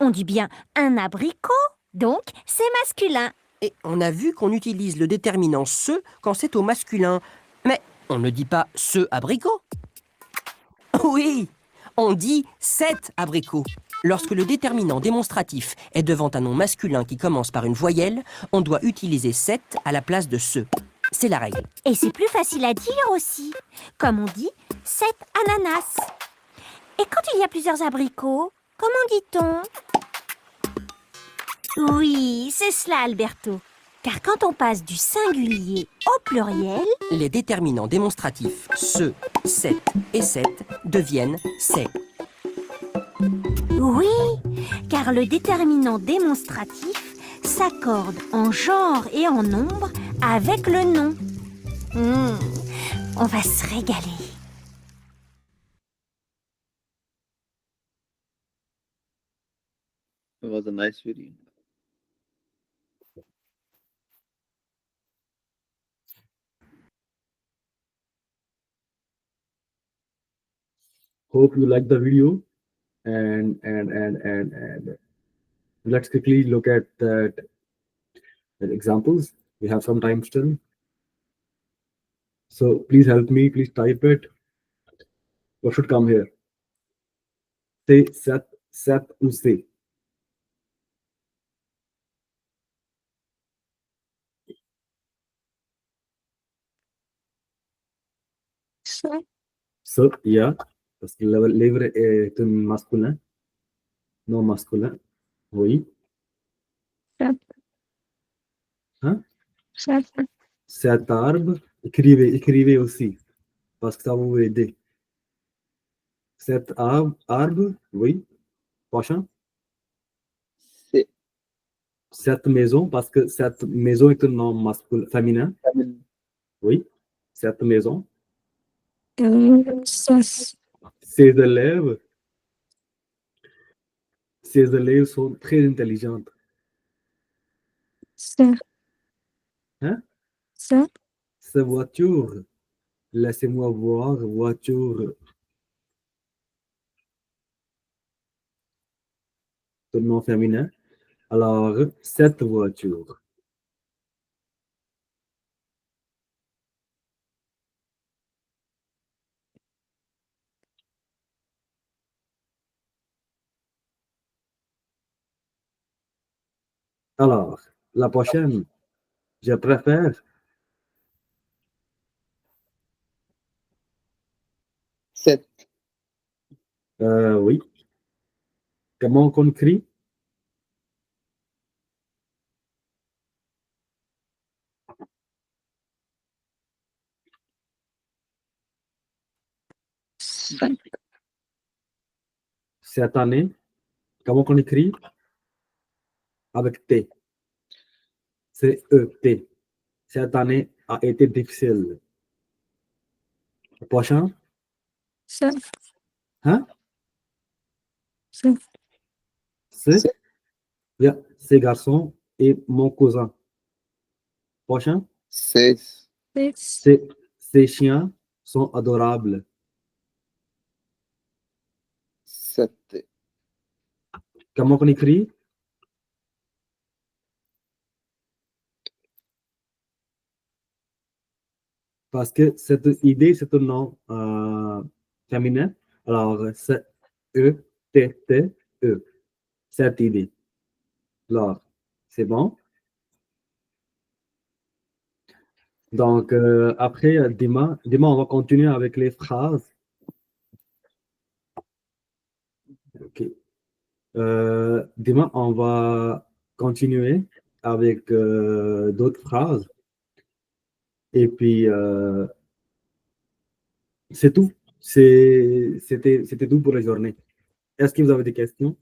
On dit bien un abricot, donc c'est masculin. Et on a vu qu'on utilise le déterminant ce quand c'est au masculin. Mais on ne dit pas ce abricot. Oui, on dit cet abricot. Lorsque le déterminant démonstratif est devant un nom masculin qui commence par une voyelle, on doit utiliser cet à la place de ce. C'est la règle. Et c'est plus facile à dire aussi. Comme on dit cet ananas. Et quand il y a plusieurs abricots, comment dit-on? Oui, c'est cela, Alberto. Car quand on passe du singulier au pluriel, Les déterminants démonstratifs ce, cet et cet deviennent c'est. oui, car le déterminant démonstratif s'accorde en genre et en nombre avec le nom. On va se régaler. It was a nice video. Hope you like the video. And let's quickly look at that examples. We have some time still. So please help me, please type it. What should come here? Say, set, use. So, yeah, parce que le livre est un masculin, non masculin. Oui. Hein? Cet arbre, écrivez aussi, parce que ça va vous aider. Cet arbre, oui. Prochain. C'est Cette maison, parce que cette maison est un nom masculin, féminin. Oui. Cette maison. Ces élèves, ces élèves sont très intelligents. Hein? Cette voiture, laissez-moi voir, voiture, c'est nom féminin. Alors, cette voiture. Alors, la prochaine, je préfère. Set. Oui. Comment qu'on écrit? Cette année, comment qu'on écrit? Avec T. C'est E-T. Cette année a été difficile. Le prochain? Ça, Hein? ça. C'est? Yeah. Ces garçons et mon cousin. Prochain? Says. Ces chiens sont adorables. Set. Comment qu'on écrit? Parce que cette idée, c'est un nom féminin. Alors, c'est E-T-T-E. Cette idée. Alors, c'est bon. Donc, après, Dima, on va continuer avec les phrases. OK. Dima, on va continuer avec d'autres phrases. Et puis, c'est tout. C'était tout pour la journée. Est-ce que vous avez des questions?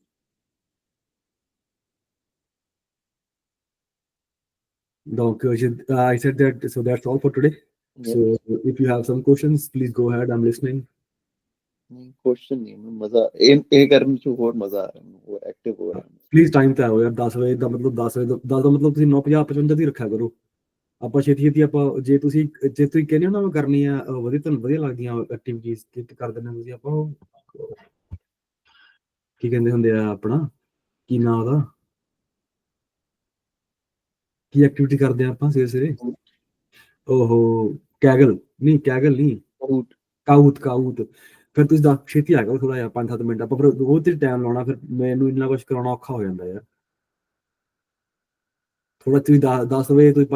Donc, I said that, so that's all for today. Yeah. So, if you have some questions, please go ahead. I'm listening. Question नहीं मजा ਇਹ ਕਰਨ ਚ ਹੋਰ ਮਜ਼ਾ ਆ ਰਿਹਾ ਮੈਨੂੰ ਉਹ ਐਕਟਿਵ ਹੋ ਰਿਹਾ Please time ਤੇ ਆਓ ਯਾਰ 10 ਵਜੇ ਦਾ ਮਤਲਬ 10 ਵਜੇ ਦਾ 10 ਦਾ ਮਤਲਬ ਤੁਸੀਂ 9:50 55 ਦੀ ਰੱਖਿਆ ਕਰੋ ਆਪਾਂ ਛੇਤੀ ਛੇਤੀ ਆਪਾਂ ਜੇ ਤੁਸੀਂ ਕਹਿੰਦੇ ਹੋ ਨਾ ਕਰਨੀ ਆ ਵਧੀਆ ਤੁਹਾਨੂੰ ਵਧੀਆ ਲੱਗਦੀਆਂ ਐਕਟੀਵਿਟੀਜ਼ ਕਿ ਕਰ ਦਿੰਦੇ ਤੁਸੀਂ ਆਪਾਂ ਕੀ ਕਹਿੰਦੇ ਹੁੰਦੇ ਆ ਆਪਣਾ ਕੀ ਨਾਂ ਉਹਦਾ ਕੀ ਐਕਟੀਵਿਟੀ ਕਰਦੇ ਆ ਆਪਾਂ ਸਵੇਰੇ ਸਵੇਰੇ ਉਹ ਕੈਗਲ ਨਹੀਂ ਬਹੁਤ ਕਾਊਤ ਫਿਰ ਤੁਸੀਂ ਛੇਤੀ ਆ ਜਾਓ ਥੋੜਾ ਜਿਹਾ 5-7 ਮਿੰਟ ਆਪਾਂ ਫਿਰ ਉਹ ਤੇ ਟਾਈਮ ਲਾਉਣਾ ਫਿਰ ਮੈਨੂੰ ਇੰਨਾ ਕੁਝ ਕਰਾਉਣਾ ਔਖਾ ਹੋ ਜਾਂਦਾ ਯਾਰ ਥੋੜਾ ਤੁਸੀਂ 10 ਵਜੇ ਤੁਸੀਂ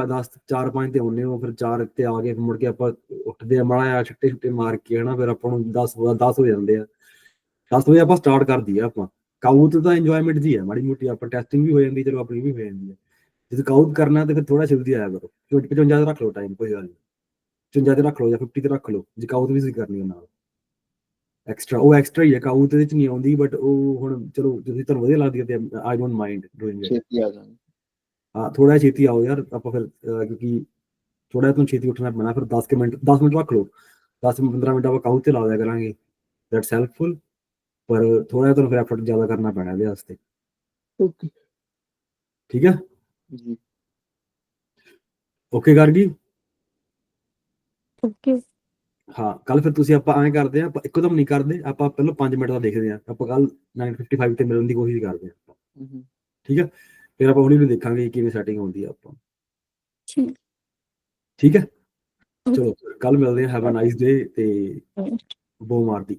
4-5 ਤੇ ਆਉਂਦੇ ਹੋ ਫਿਰ 4 ਤੇ ਆ ਕੇ ਮੁੜ ਕੇ ਆਪਾਂ ਉੱਠਦੇ ਆ ਮਾੜਾ ਜਿਹਾ ਛੁੱਟੇ ਮਾਰ ਕੇ ਹਨਾ ਫਿਰ ਆਪਾਂ ਨੂੰ 10 ਹੋ ਜਾਂਦੇ ਆ 10 ਵਜੇ ਆਪਾਂ ਸਟਾਰਟ ਕਰ ਦਈਏ ਆਪਾਂ ਕਾਊਟ ਤਾਂ ਇੰਜੋਇਮੈਂਟ ਜੀ ਹੈ ਮਾੜੀ ਮੋਟੀ ਆਪਾਂ ਟੈਸਟਿੰਗ ਵੀ ਹੋ ਜਾਂਦੀ ਚਲੋ ਆਪਣੀ ਵੀ ਹੋ ਜਾਂਦੀ ਹੈ ਜੇ ਕਾਊਟ ਕਰਨਾ ਤੇ ਫਿਰ ਥੋੜਾ ਜਲਦੀ ਆਇਆ ਕਰੋ 55 ਰੱਖ ਲਓ ਟਾਈਮ ਕੋਈ ਗੱਲ ਨਹੀਂ 55 ਤੇ ਰੱਖ ਲਓ ਜਾਂ 50 ਤੇ ਰੱਖ ਲਓ ਜੇ ਕਾਊਟ ਵੀ ਤੁਸੀਂ ਕਰਨੀ ਹੈ ਨਾਲ ਐਕਸਟਰਾ ਹੀ ਹੈ ਕਾਊਟ ਇਹਦੇ ਚ ਨਹੀਂ ਆਉਂਦੀ ਬਟ ਉਹ ਹੁਣ ਚਲੋ ਜੇ ਤੁਹਾਨੂੰ ਵਧੀਆ ਲੱਗਦੀ ਹੈ ਤੇ I don't mind doing it ਛੇਤੀ ਆ ਜਾਣਾ ਹਾਂ ਥੋੜਾ ਛੇਤੀ ਆਓ ਯਾਰ ਆਪਾਂ ਫਿਰ ਕਿਉਂਕਿ ਥੋੜਾ ਤੁਹਾਨੂੰ ਛੇਤੀ ਉੱਠਣਾ ਪੈਣਾ ਫਿਰ 10 ਮਿੰਟ ਰੱਖ ਲਓ 10-15 ਮਿੰਟ ਆਪਾਂ ਕਾਊਟ ਤੇ ਲਾ ਦਿਆ ਕਰਾਂਗੇ ਦੈਟਸ ਹੈਲਪਫੁਲ ਪਰ ਥੋੜਾ ਤੁਹਾਨੂੰ ਫਿਰ ਐਫਰਟ ਜ਼ਿਆਦਾ ਕਰਨਾ ਪੈਣਾ ਇਹਦੇ ਵਾਸਤੇ ਓਕੇ ਠੀਕ ਹੈ ਜੀ ਓਕੇ ਕਰ ਗਈ Ok. ਹਾਂ ਕੱਲ ਫਿਰ ਤੁਸੀਂ ਆਪਾਂ ਐਂ ਕਰਦੇ ਆ ਆਪਾਂ ਇੱਕਦਮ ਨਹੀਂ ਕਰਦੇ ਆਪਾਂ ਪਹਿਲਾਂ 5 ਮਿੰਟ ਦਾ ਦੇਖਦੇ ਆ ਆਪਾਂ ਕੱਲ 9:55 ਤੇ ਮਿਲਣ ਦੀ ਕੋਸ਼ਿਸ਼ ਕਰਦੇ ਆ ਠੀਕ ਹੈ ਫਿਰ ਆਪਾਂ ਹੌਲੀ ਹੌਲੀ ਦੇਖਾਂਗੇ ਕਿਵੇਂ ਸੈਟਿੰਗ ਹੁੰਦੀ ਆ ਆਪਾਂ ठीक. ਠੀਕ ਹੈ ਚਲੋ ਕੱਲ ਮਿਲਦੇ ਆ ਹੈਵ ਅ ਨਾਈਸ ਡੇ ਤੇ ਬੋ ਮਾਰਦੀ